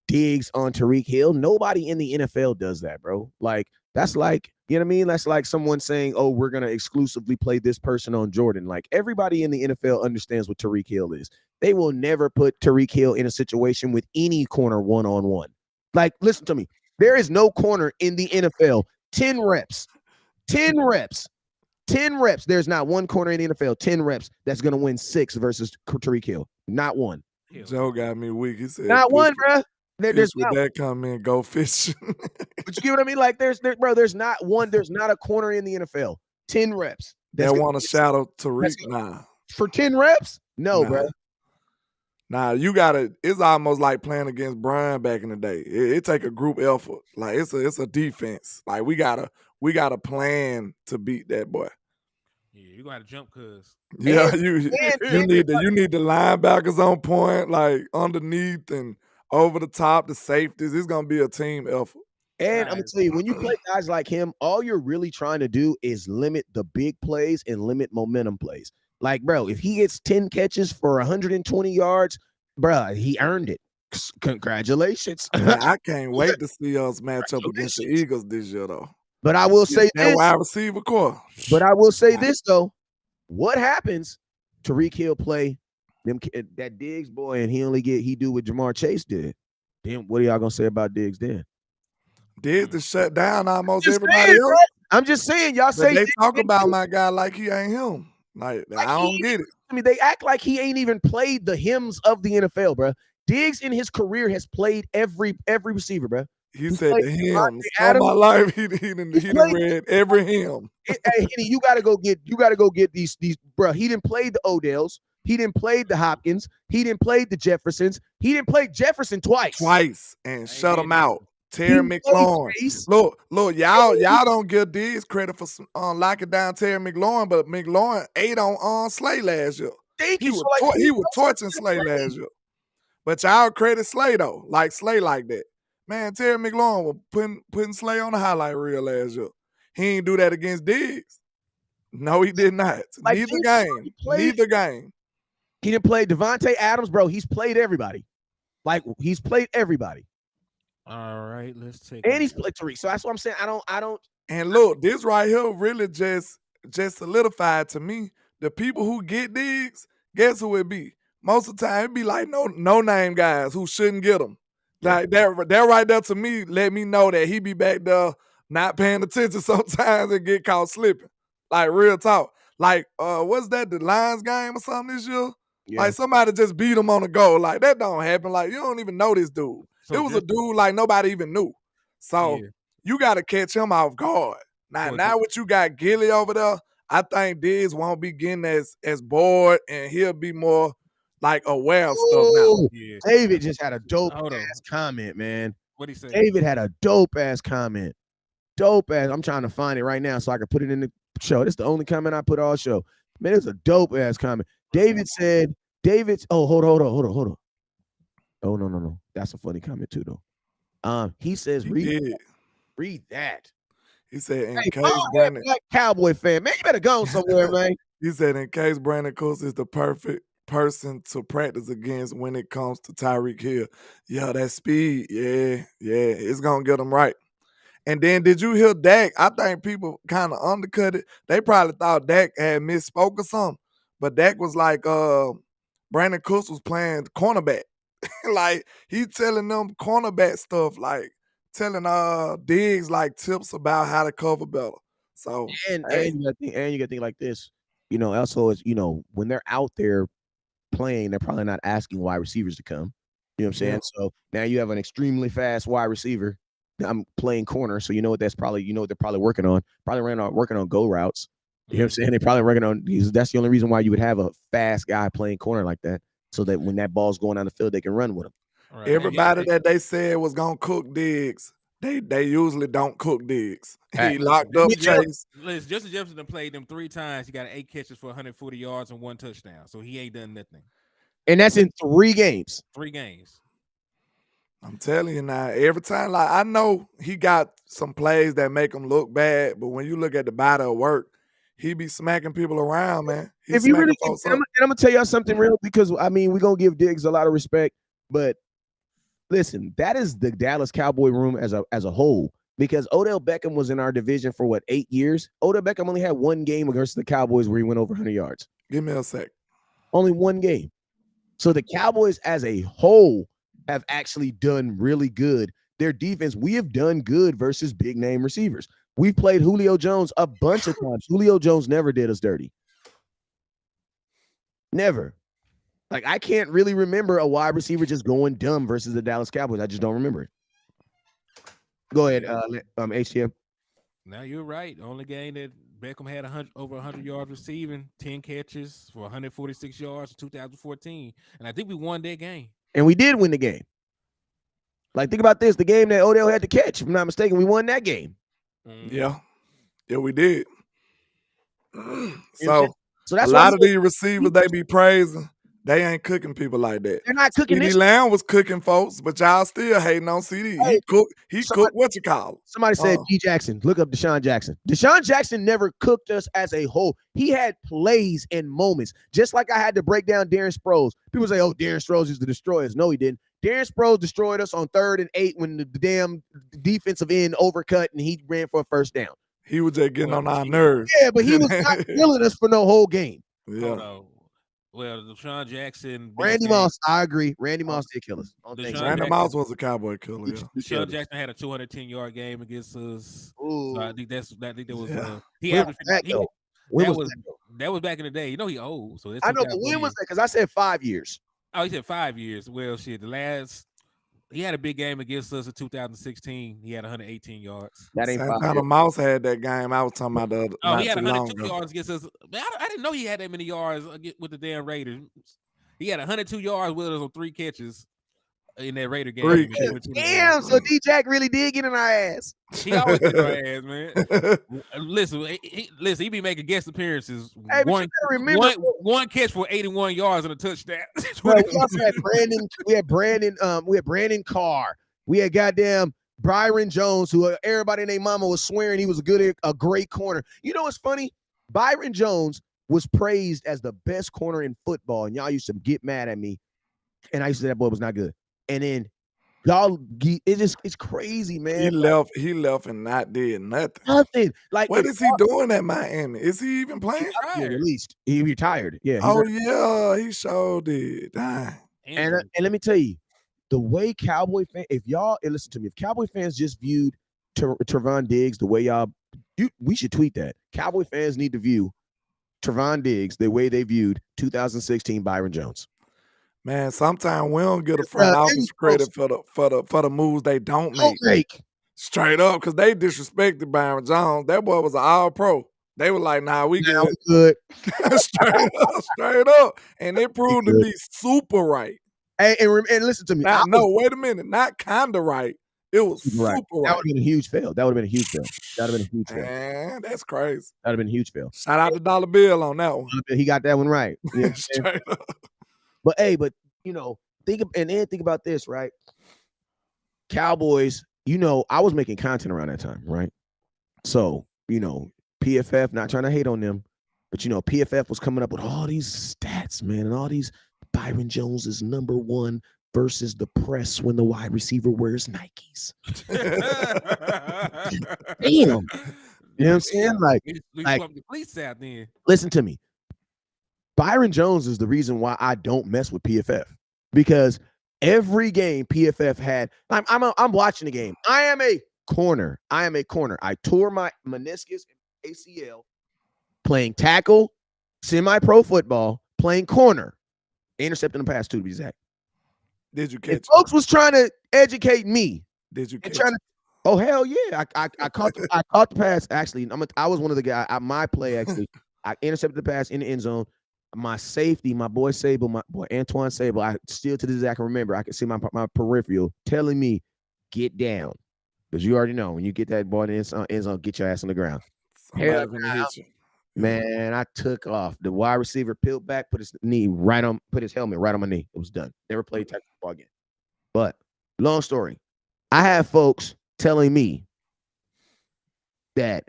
Diggs on Tyreek Hill. Nobody in the NFL does that, bro. Like that's like, you know what I mean? That's like someone saying, "Oh, we're gonna exclusively play this person on Jordan." Like everybody in the NFL understands what Tyreek Hill is. They will never put Tyreek Hill in a situation with any corner one-on-one. Like, listen to me. There is no corner in the NFL. 10 reps. 10 reps. 10 reps. There's not one corner in the NFL, 10 reps, that's going to win 6 versus Tariq Hill. Not one. Joe got me weak. He said, Not one, bro. There's with not. that comment, go fishing. But you get what I mean? Like, there's not one. There's not a corner in the NFL. 10 reps. That want to shadow Tariq? Nah. For 10 reps? No, nah. bro. Nah, you gotta. It's almost like playing against Brian back in the day. It take a group effort. Like it's a defense. Like we gotta plan to beat that boy. Yeah, you gotta jump, cuz. Yeah, you need the linebackers on point, like underneath and over the top, the safeties. It's gonna be a team effort. And I'm gonna tell you, when you play guys like him, all you're really trying to do is limit the big plays and limit momentum plays. Like, bro, if he gets 10 catches for 120 yards, bro, he earned it. Congratulations. Man, I can't wait to see us match up against the Eagles this year, though. But I will say that this. Wide receiver core. But I will say this, though. What happens? Tariq Hill play them that Diggs boy, and he do what Jamar Chase did. Then what are y'all gonna say about Diggs then? Diggs to shut down almost everybody else. Bro. I'm just saying, y'all say they talk about my guy like he ain't him. Like I don't get it. I mean, they act like he ain't even played the hymns of the NFL, bro. Diggs in his career has played every receiver, bro. He said the hymns. All my life, he done read every hymn. Hey, Henny, you gotta go get these, bro. He didn't play the Odells. He didn't play the Hopkins. He didn't play the Jeffersons. He didn't play Jefferson twice and shut him out. Terry McLaurin. Look, y'all don't give Diggs credit for locking down Terry McLaurin, but McLaurin ate on Slay last year. He was torching Slay last year. But y'all credit Slay though, like Slay like that. Man, Terry McLaurin was putting Slay on the highlight reel last year. He ain't do that against Diggs. No, he did not. Like Neither game. He didn't play Devontae Adams, bro. He's played everybody. Like he's played everybody. All right, let's take. And he's played Tariq. So that's what I'm saying. I don't. And look, this right here really just solidified to me. The people who get Diggs, guess who it be? Most of the time, it be like no name guys who shouldn't get them. Like that right there to me let me know that he be back there not paying attention sometimes and get caught slipping. Like real talk. Like what's that, the Lions game or something this year? Yeah. Like somebody just beat him on the goal. Like that don't happen. Like you don't even know this dude. So it was a dude like nobody even knew. So you got to catch him off guard. Now what you got Gilly over there, I think Diggs won't be getting as bored and he'll be more like aware of stuff now. Yeah. David just had a dope ass comment, man. What'd he say? David had a dope ass comment. Dope ass. I'm trying to find it right now so I can put it in the show. This is the only comment I put all show. Man, it's a dope ass comment. David said, hold on. Oh, no. That's a funny comment too, though. He says, read that. He said, in case Brandon, like Cowboy fan, man, you better go somewhere, man. He said, in case Brandon Cooks is the perfect person to practice against when it comes to Tyreek Hill. Yeah, that speed, yeah, it's gonna get him right. And then did you hear Dak? I think people kind of undercut it. They probably thought Dak had misspoke or something, but Dak was like, Brandon Cooks was playing cornerback. Like he telling them cornerback stuff, like telling Diggs like tips about how to cover better. So and you gotta think like this, also is when they're out there playing, they're probably not asking wide receivers to come. You know what I'm saying? Yeah. So now you have an extremely fast wide receiver. I'm playing corner, so you know what they're probably working on. Probably working on go routes. You know what I'm saying? They're probably working on these. That's the only reason why you would have a fast guy playing corner like that, so that when that ball's going down the field, they can run with him. Right. Everybody that they said was gonna cook Diggs, they usually don't cook Diggs. He locked up Chase. Listen, Justin Jefferson played them 3 times. He got 8 catches for 140 yards and 1 touchdown. So he ain't done nothing. And that's in 3 games. 3 games. I'm telling you now, every time, like I know he got some plays that make him look bad, but when you look at the body of work, he be smacking people around, man. If you really, I'm gonna tell y'all something real, because I mean we're gonna give Diggs a lot of respect, but listen, that is the Dallas Cowboy room as a whole. Because Odell Beckham was in our division for 8 years. Odell Beckham only had 1 game against the Cowboys where he went over 100 yards. Give me a sec. Only 1 game. So the Cowboys as a whole have actually done really good their defense, we have done good versus big name receivers. We've played Julio Jones a bunch of times. Julio Jones never did us dirty. Never. Like, I can't really remember a wide receiver just going dumb versus the Dallas Cowboys. I just don't remember it. Go ahead, HTM. Now you're right. The only game that Beckham had over 100 yards receiving, 10 catches for 146 yards in 2014, and I think we won that game. And we did win the game. Like, think about this: the game that Odell had to catch. If I'm not mistaken, we won that game. Yeah, we did. So that's a lot of these receivers they be praising. They ain't cooking people like that. They're not cooking CD Lamb was cooking folks, but y'all still hating on CD. Hey, he cooked what you call. Somebody said D Jackson. Look up Deshaun Jackson. Deshaun Jackson never cooked us as a whole. He had plays and moments. Just like I had to break down Darren Sproles. People say, oh, Darren Sproles used to destroy us. No, he didn't. Darren Sproles destroyed us on 3rd and 8 when the damn defensive end overcut and he ran for a first down. He was just getting on our nerves. Yeah, but he was not killing us for no whole game. Yeah. Well, Deshaun Jackson. Randy Moss, I agree. Randy Moss did kill us. Randy Moss was a Cowboy killer. Yeah. Deshaun Jackson had a 210-yard game against us. Ooh. So I think that was that was back in the day. You know he old. So I know, but when was that? Because I said 5 years. Oh, he said 5 years. Well, shit, he had a big game against us in 2016. He had 118 yards. That ain't Santana Mouse had that game. I was talking about the other. Oh, he had 102 yards against us. I didn't know he had that many yards with the damn Raiders. He had 102 yards with us on 3 catches in that Raider game. Damn, so D-Jack really did get in our ass. He always get in our ass, man. Listen, he be making guest appearances. Hey, one catch for 81 yards and a touchdown. Right, we also had Brandon Carr. We had goddamn Byron Jones, who everybody and their mama was swearing he was a great corner. You know what's funny? Byron Jones was praised as the best corner in football, and y'all used to get mad at me. And I used to say that boy was not good. And then y'all, it's crazy, man. He left and not did nothing. Nothing. Like, what is he doing at Miami? Is he even playing? He released. He retired. Yeah. Yeah, he sure did. Dang. And let me tell you, the way Cowboy fans, listen to me, if Cowboy fans just viewed Trevon Diggs the way we should tweet that. Cowboy fans need to view Trevon Diggs the way they viewed 2016 Byron Jones. Man, sometimes we don't get a front office credit for the moves they don't make. Straight up, because they disrespected Byron Jones. That boy was an all-pro. They were like, nah, we good. straight up. And it proved to be super right. Hey, and listen to me. Wait a minute. Not kind of right. It was super right. That would have been a huge fail. Man, that's crazy. That would have been a huge fail. Shout out to Dollar Bill on that one. He got that one right. You know straight up. But think about this, right? Cowboys, I was making content around that time, right? So, PFF, not trying to hate on them, but PFF was coming up with all these stats, man, and all these Byron Jones is number 1 versus the press when the wide receiver wears Nikes. Damn. You know what I'm saying? Listen to me. Byron Jones is the reason why I don't mess with PFF, because every game PFF had, I'm watching the game. I am a corner. I tore my meniscus and ACL playing tackle, semi-pro football, playing corner, intercepting the pass too, to be exact. Did you catch? Folks was trying to educate me. Did you catch? Oh hell yeah! I caught the pass. Actually, I was one of the guys. My play actually, I intercepted the pass in the end zone. My safety, my boy Sable, my boy Antoine Sable, I still to this day I can remember. I can see my peripheral telling me, get down. Because you already know, when you get that ball in the end zone, get your ass on the ground. Somebody's gonna hit you. Man, I took off. The wide receiver peeled back, put his helmet right on my knee. It was done. Never played tackle football again. But long story, I have folks telling me that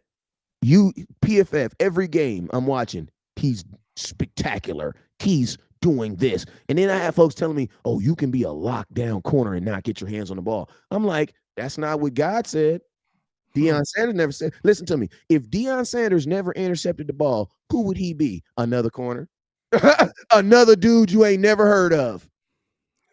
PFF, every game I'm watching, he's spectacular. He's doing this. And then I have folks telling me, oh, you can be a lockdown corner and not get your hands on the ball. I'm like, that's not what God said. Deion Sanders never said. Listen to me. If Deion Sanders never intercepted the ball, who would he be? Another corner? Another dude you ain't never heard of.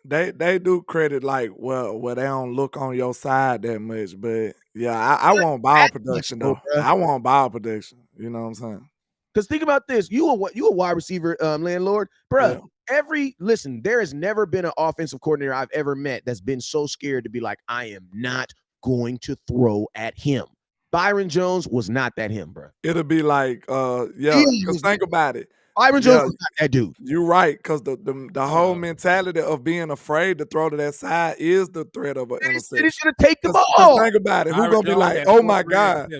They do credit like well they don't look on your side that much, but yeah, I want ball production though. I want ball production. You know what I'm saying? Because think about this: you a wide receiver, landlord, bruh. Yeah. Listen, there has never been an offensive coordinator I've ever met that's been so scared to be like, I am not going to throw at him. Byron Jones was not that him, bro. It'll be like, because think about it. Byron Jones was not that dude. You're right, because the whole mentality of being afraid to throw to that side is the threat of an interception. He's gonna take the ball. Think about it. Who's gonna be like, oh my God?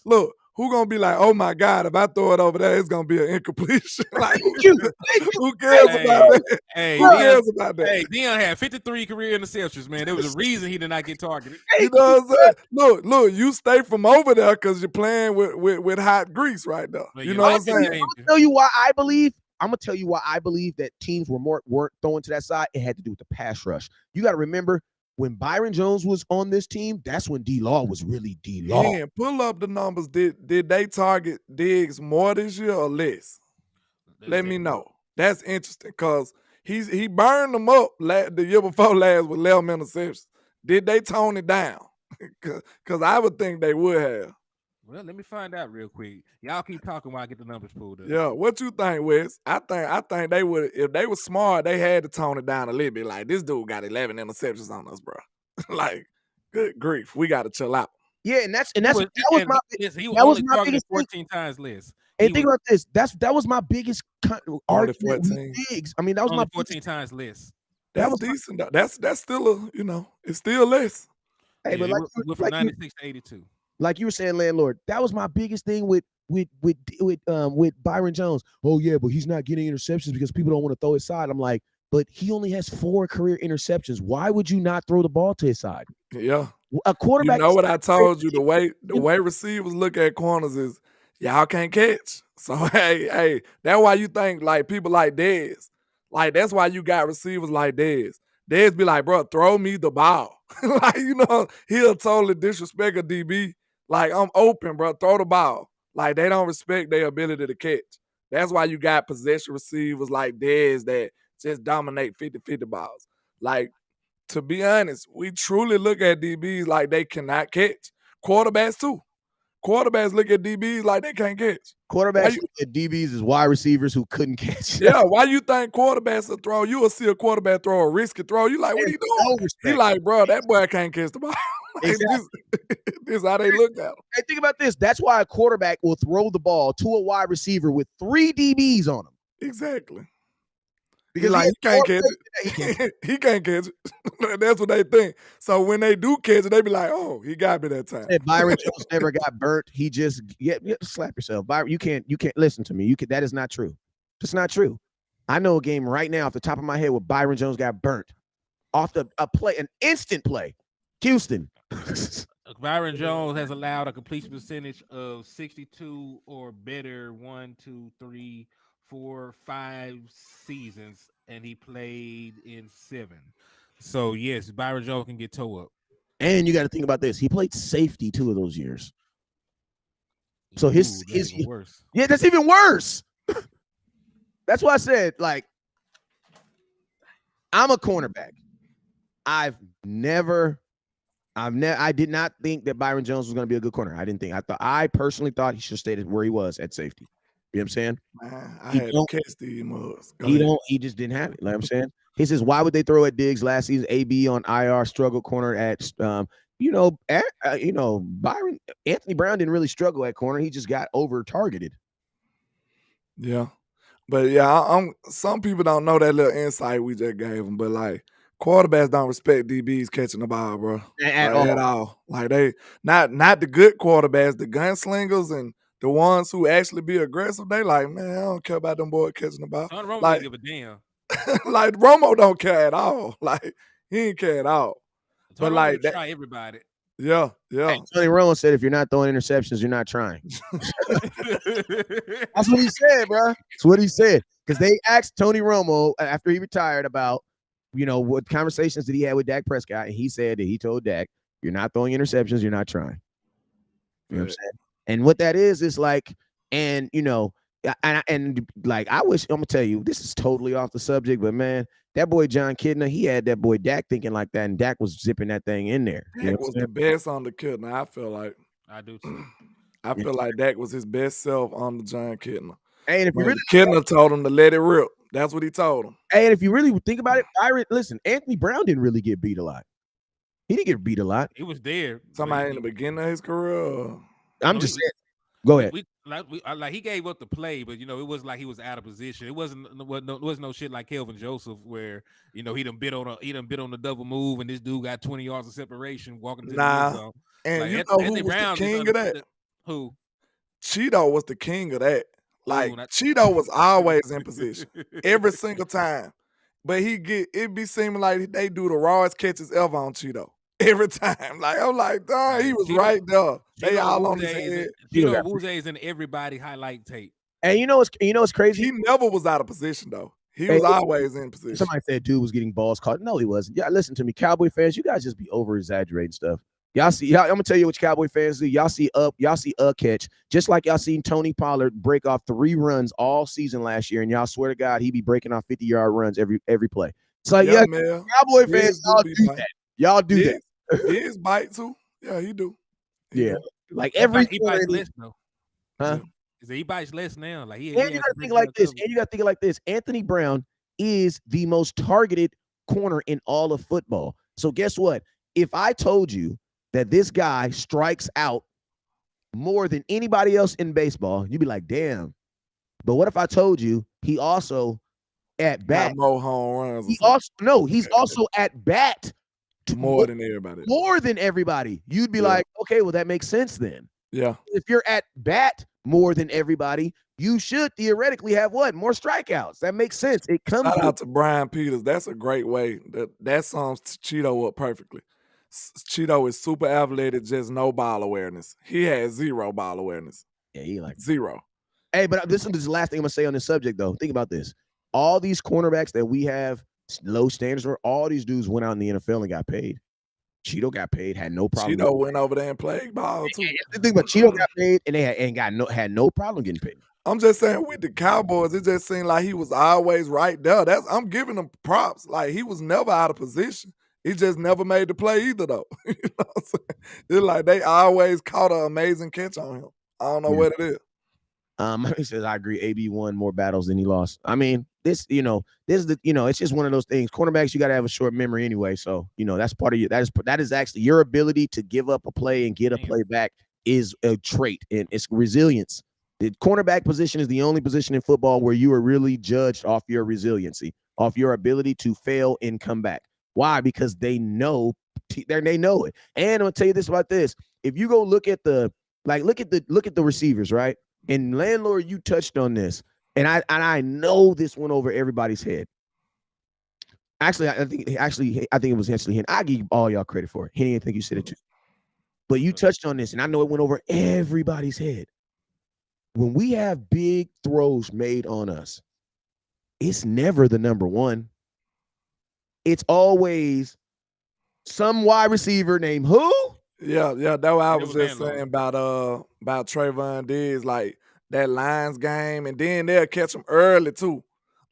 Look, who gonna be like, oh my God, if I throw it over there, it's gonna be an incompletion. Like, who cares about that? Who cares about that? Hey, Deion had 53 career interceptions, man. There was a reason he did not get targeted. You know what I'm saying? Look, you stay from over there because you're playing with hot grease right now. You know what I'm saying? I'm gonna tell you why I believe. I'm gonna tell you why I believe that teams weren't throwing to that side. It had to do with the pass rush. You got to remember, when Byron Jones was on this team, that's when D-Law was really D-Law. Man, pull up the numbers. Did they target Diggs more this year or less? Let me know. That's interesting because he burned them up the year before last with 11 interceptions. Did they tone it down? Because I would think they would have. Well, let me find out real quick. Y'all keep talking while I get the numbers pulled up. Yeah, what you think, Wes? I think they would, if they were smart, they had to tone it down a little bit. Like, this dude got 11 interceptions on us, bro. Like, good grief, we got to chill out. Yeah, and that was my biggest 14 times less. And think about this. That was my biggest argument with Diggs. I mean, that was my 14 times less. That's decent. That's still it's still less. Hey, but we're from 96 to 82. Like you were saying, landlord, that was my biggest thing with Byron Jones. Oh yeah, but he's not getting interceptions because people don't want to throw his side. I'm like, but he only has 4 career interceptions. Why would you not throw the ball to his side? Yeah, a quarterback. You know what I told you? The way receivers look at corners is y'all can't catch. So hey, that's why you think like people like Dez. Like that's why you got receivers like Dez. Dez be like, bro, throw me the ball. Like, he'll totally disrespect a DB. Like, I'm open, bro. Throw the ball. Like, they don't respect their ability to catch. That's why you got possession receivers like Dez that just dominate 50-50 balls. Like, to be honest, we truly look at DBs like they cannot catch. Quarterbacks, too. Quarterbacks look at DBs like they can't catch. Quarterbacks look at DBs as wide receivers who couldn't catch. Yeah, why you think quarterbacks will throw? You will see a quarterback throw a risky throw. You like, what are you doing? He like, bro, that boy can't catch the ball. Like, exactly. This is how they look at him. Hey, think about this. That's why a quarterback will throw the ball to a wide receiver with 3 DBs on him. Exactly. Because he can't catch it. He can't catch it. That's what they think. So when they do catch it, they be like, oh, he got me that time. Byron Jones never got burnt. He just slap yourself. Byron, you can't listen to me. That is not true. It's not true. I know a game right now off the top of my head where Byron Jones got burnt off an instant play. Houston. Byron Jones has allowed a completion percentage of 62 or better 1, 2, 3, 4, 5 seasons, and he played in 7. So yes, Byron Jones can get toe up. And you got to think about this. He played safety 2 of those years. So his even worse. Yeah, that's even worse. That's why I said, like, I'm a cornerback. I did not think that Byron Jones was going to be a good corner. I personally thought he should have stayed where he was at safety. You know what I'm saying? Man, I had to catch the mugs. He just didn't have it. Like I'm saying. He says, why would they throw at Diggs last season? AB on IR, struggle corner at Byron Anthony Brown didn't really struggle at corner. He just got over targeted. Yeah. But yeah, some people don't know that little insight we just gave them, but like quarterbacks don't respect DBs catching the ball, bro. At all. Like they not the good quarterbacks, the gunslingers and the ones who actually be aggressive, they like, man, I don't care about them boys catching the ball. Tony Romo like, don't give a damn. Like Romo don't care at all. Like he ain't care at all. Tony Romo like that, try everybody. Yeah. Hey, Tony Romo said, if you're not throwing interceptions, you're not trying. That's what he said, bro. That's what he said. Because they asked Tony Romo after he retired about, what conversations did he have with Dak Prescott, and he said that he told Dak, you're not throwing interceptions, you're not trying. You know what I'm saying? And what that is like, and and like I wish I'm gonna tell you, this is totally off the subject, but man, that boy John Kidner, he had that boy Dak thinking like that, and Dak was zipping that thing in there. You know Dak what was I'm the best on the Kidner. I feel like. I do too. I feel like Dak was his best self on the John Kidner. saying? And if you When really Kidner told him to let it rip, that's what he told him. and if you really think about it, listen, Anthony Brown didn't really get beat a lot. He didn't get beat a lot. He was there. Somebody in the beginning of his career. I'm just saying. Go ahead. Like he gave up the play, but you know it was like he was out of position. It wasn't no shit like Kelvin Joseph where you know he done bit on the double move and this dude got 20 yards of separation walking to the end zone. And like, you know Anthony who was Brown the king of that? Who? Cheeto was the king of that. Like Ooh, Cheeto was always in position every single time. But it be seeming like they do the rawest catches ever on Cheeto. Every time. Like I'm like, dog, he was right there. They all on his head. Cheeto Awuzie is in everybody highlight tape. And you know what's crazy? He never was out of position though. He was always in position. Somebody said dude was getting balls caught. No, he wasn't. Yeah, listen to me, Cowboy fans. You guys just be over exaggerating stuff. I'm gonna tell you what Cowboy fans do. Y'all see a catch, just like y'all seen Tony Pollard break off 3 runs all season last year, and y'all swear to God he be breaking off 50-yard runs every play. So yeah, man. Cowboy fans, y'all do that. Y'all do that. His bite too. Yeah, he do. Yeah, like every he bites less though. Huh? He bites less now. Like and you gotta think like this. And you gotta think like this. Anthony Brown is the most targeted corner in all of football. So guess what? If I told you that this guy strikes out more than anybody else in baseball, you'd be like, damn. But what if I told you he also at bat got more home runs? He's also at bat more than everybody. More than everybody. You'd be like, okay, well, that makes sense then. Yeah. If you're at bat more than everybody, you should theoretically have what? More strikeouts. That makes sense. It comes Shout out to Brian Peters. That's a great way. That sums Cheeto up perfectly. Cheeto is super athletic, just no ball awareness. He has 0 ball awareness. Yeah, he like 0. Hey, but this is the last thing I'm gonna say on this subject, though. Think about this. All these cornerbacks that we have low standards for, all these dudes went out in the NFL and got paid. Cheeto got paid, had no problem. Cheeto went over there and played ball too. The thing about Cheeto got paid, and they had no problem getting paid. I'm just saying with the Cowboys, it just seemed like he was always right there. I'm giving him props. Like he was never out of position. He just never made the play either, though. You know what I'm saying? It's like they always caught an amazing catch on him. I don't know what it is. He says, I agree. AB won more battles than he lost. I mean, this is it's just one of those things. Cornerbacks, you got to have a short memory anyway. So, that's part of you. That is actually your ability to give up a play and get a play back is a trait, and it's resilience. The cornerback position is the only position in football where you are really judged off your resiliency, off your ability to fail and come back. Why? Because they know it. And I'm gonna tell you this about this. If you go look at the receivers, right? And Landlord, you touched on this, and I know this went over everybody's head. Actually, I think it was Hensley. I give all y'all credit for it. Henny, I think you said it too. But you touched on this, and I know it went over everybody's head. When we have big throws made on us, it's never the number one. It's always some wide receiver named who? Yeah, that's what I was just saying about Trayvon Diggs, like that Lions game, and then they'll catch him early too.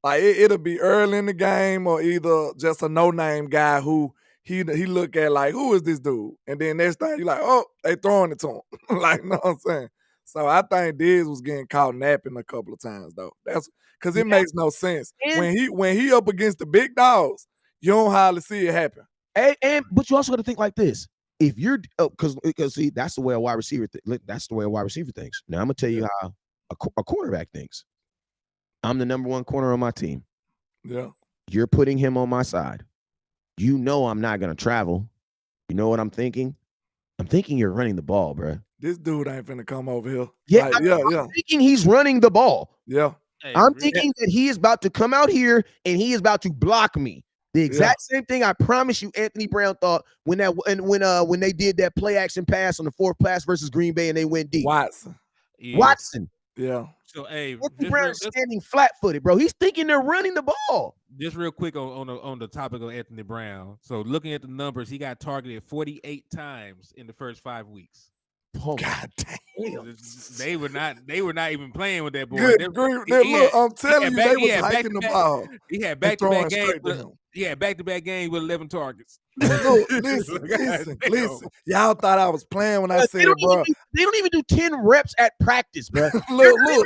Like it'll be early in the game, or either just a no-name guy who he look at like, who is this dude? And then next time you like, oh, they throwing it to him. Like, you know what I'm saying? So I think Diggs was getting caught napping a couple of times though. That's because it makes no sense. When he up against the big dogs, you don't hardly see it happen. But you also got to think like this. If you're because see, that's the way a wide receiver thinks. Now I'm gonna tell you how a cornerback thinks. I'm the number one corner on my team. Yeah. You're putting him on my side. You know I'm not gonna travel. You know what I'm thinking? I'm thinking you're running the ball, bro. This dude ain't finna come over here. Yeah, I'm thinking he's running the ball. Yeah. I'm thinking that he is about to come out here and he is about to block me. The exact same thing I promise you Anthony Brown thought when they did that play action pass on the 4th pass versus Green Bay and they went deep. Watson. Yeah. So Anthony Brown standing flat-footed, bro. He's thinking they're running the ball. Just real quick on the topic of Anthony Brown. So looking at the numbers, he got targeted 48 times in the first 5 weeks. Oh, God damn. They were not even playing with that boy. Good grief. Look, I'm telling you, they was hiking the ball. He had and throwing back-to-back games. straight to him. He had back-to-back games with 11 targets. Look, listen. Y'all thought I was playing when I they said, bro. They don't even do 10 reps at practice, bro. look, Wiz.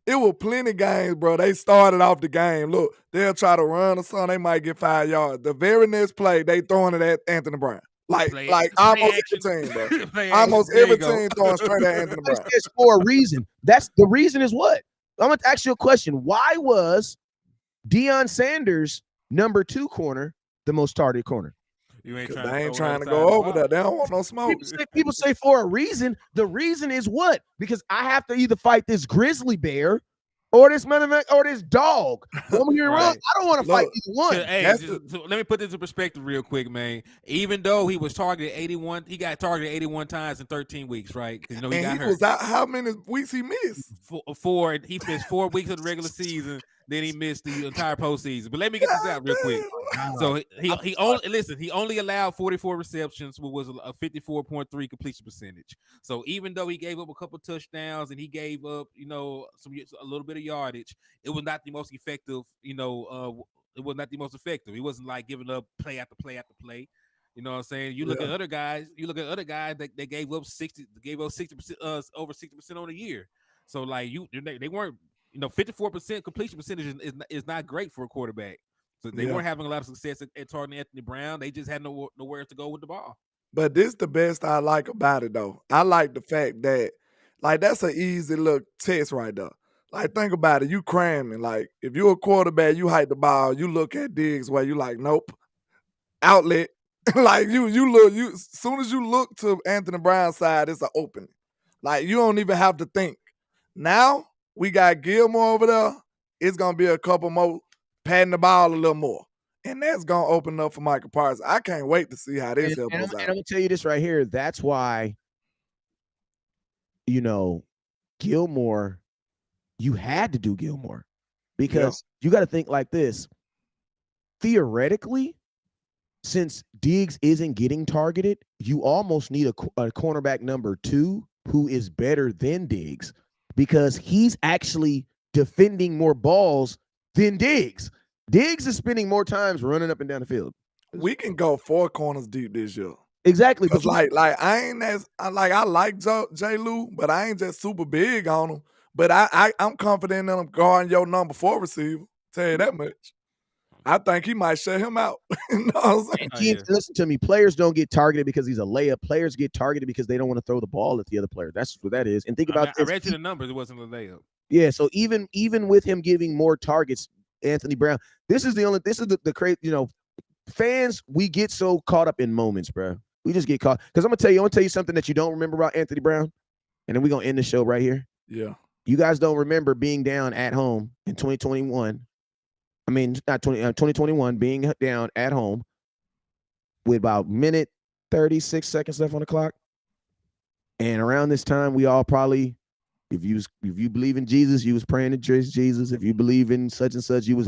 It was plenty games, bro. They started off the game. Look, they'll try to run or something. They might get 5 yards. The very next play, they throwing it at Anthony Brown. Like almost every team, bro. Almost every team throwing straight at Anthony Brown. It's for a reason. That's the reason is what? I'm going to ask you a question. Why was Deion Sanders, number 2 corner, the most targeted corner? You ain't they ain't trying to go over that. They don't want no smoke. People say for a reason. The reason is what? Because I have to either fight this grizzly bear or this or this dog. Right. I don't want to fight either one. Hey, so let me put this in perspective real quick, man. Even though he was targeted 81, he got targeted 81 times in 13 weeks, right? Because he got hurt. Was out, how many weeks he missed? 4. He missed 4 weeks of the regular season. Then he missed the entire postseason. But let me get this out real quick. So he only allowed 44 receptions, which was a 54.3 completion percentage. So even though he gave up a couple touchdowns and he gave up, a little bit of yardage, it was not the most effective. It was not the most effective. He wasn't like giving up play after play after play. You know what I'm saying? You look at other guys. That they gave up 60%, over 60% on the year. So like they weren't. 54% completion percentage is not great for a quarterback. So they weren't having a lot of success at targeting Anthony Brown. They just had nowhere to go with the ball. But this the best I like about it, though. I like the fact that, like, that's an easy little test right there. Like, think about it. You cramming. Like, if you're a quarterback, you hike the ball, you look at Diggs where you like, nope, outlet. Like, as soon as you look to Anthony Brown's side, it's an opening. Like, you don't even have to think. Now, we got Gilmore over there. It's going to be a couple more patting the ball a little more. And that's going to open up for Michael Parsons. I can't wait to see how this helps us out. And I'm going to tell you this right here. That's why, Gilmore, you had to do Gilmore. Because you got to think like this. Theoretically, since Diggs isn't getting targeted, you almost need a cornerback number 2 who is better than Diggs. Because he's actually defending more balls than Diggs. Diggs is spending more times running up and down the field. We can go 4 corners deep this year. Exactly. Because I ain't I like J. Lou, but I ain't just super big on him. But I'm confident in him guarding your number 4 receiver. Tell you that much. I think he might shut him out. You know what I'm saying? Listen to me. Players don't get targeted because he's a layup. Players get targeted because they don't want to throw the ball at the other player. That's what that is. And think about this. I read you the numbers. It wasn't a layup. Yeah. So even with him giving more targets, Anthony Brown. This is the crazy. Fans, we get so caught up in moments, bro. We just get caught. Because I'm gonna tell you something that you don't remember about Anthony Brown, and then we're gonna end the show right here. Yeah. You guys don't remember being down at home in 2021. I mean, not 2021, being down at home with about minute 36 seconds left on the clock. And around this time, we all probably, if you believe in Jesus, you was praying to Jesus. If you believe in such and such, you was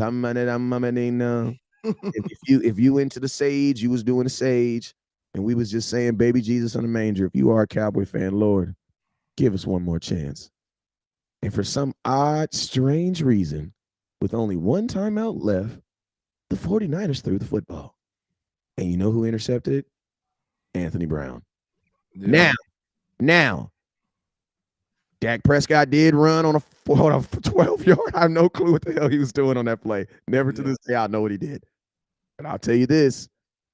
if you into the sage, you was doing the sage. And we was just saying, baby Jesus on the manger. If you are a Cowboy fan, Lord, give us one more chance. And for some odd, strange reason, with only one timeout left, the 49ers threw the football. And you know who intercepted it? Anthony Brown. Yeah. Now, Dak Prescott did run on a 12-yard. I have no clue what the hell he was doing on that play. Never to this day I know what he did. But I'll tell you this.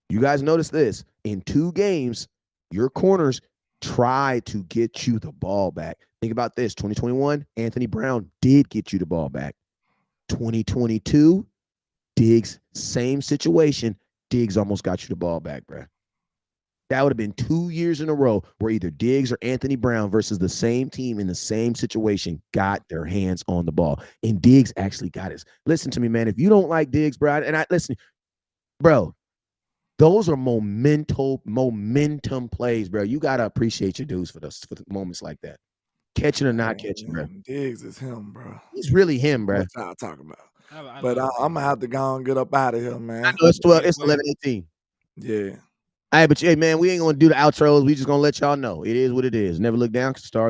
You guys notice this. In 2 games, your corners tried to get you the ball back. Think about this. 2021, Anthony Brown did get you the ball back. 2022, Diggs, same situation. Diggs almost got you the ball back, bro. That would have been 2 years in a row where either Diggs or Anthony Brown versus the same team in the same situation got their hands on the ball. And Diggs actually got his. Listen to me, man. If you don't like Diggs, bro, bro, those are momentum plays, bro. You got to appreciate your dudes for the moments like that. Catching or not catching, bro. Diggs is him, bro. He's really him, bro. That's what I'm talking about. But I'm going to have to go and get up out of here, man. I know it's 11-18. Yeah. Hey, but hey, man, we ain't gonna do the outros. We just gonna let y'all know it is what it is. Never look down, 'cause stars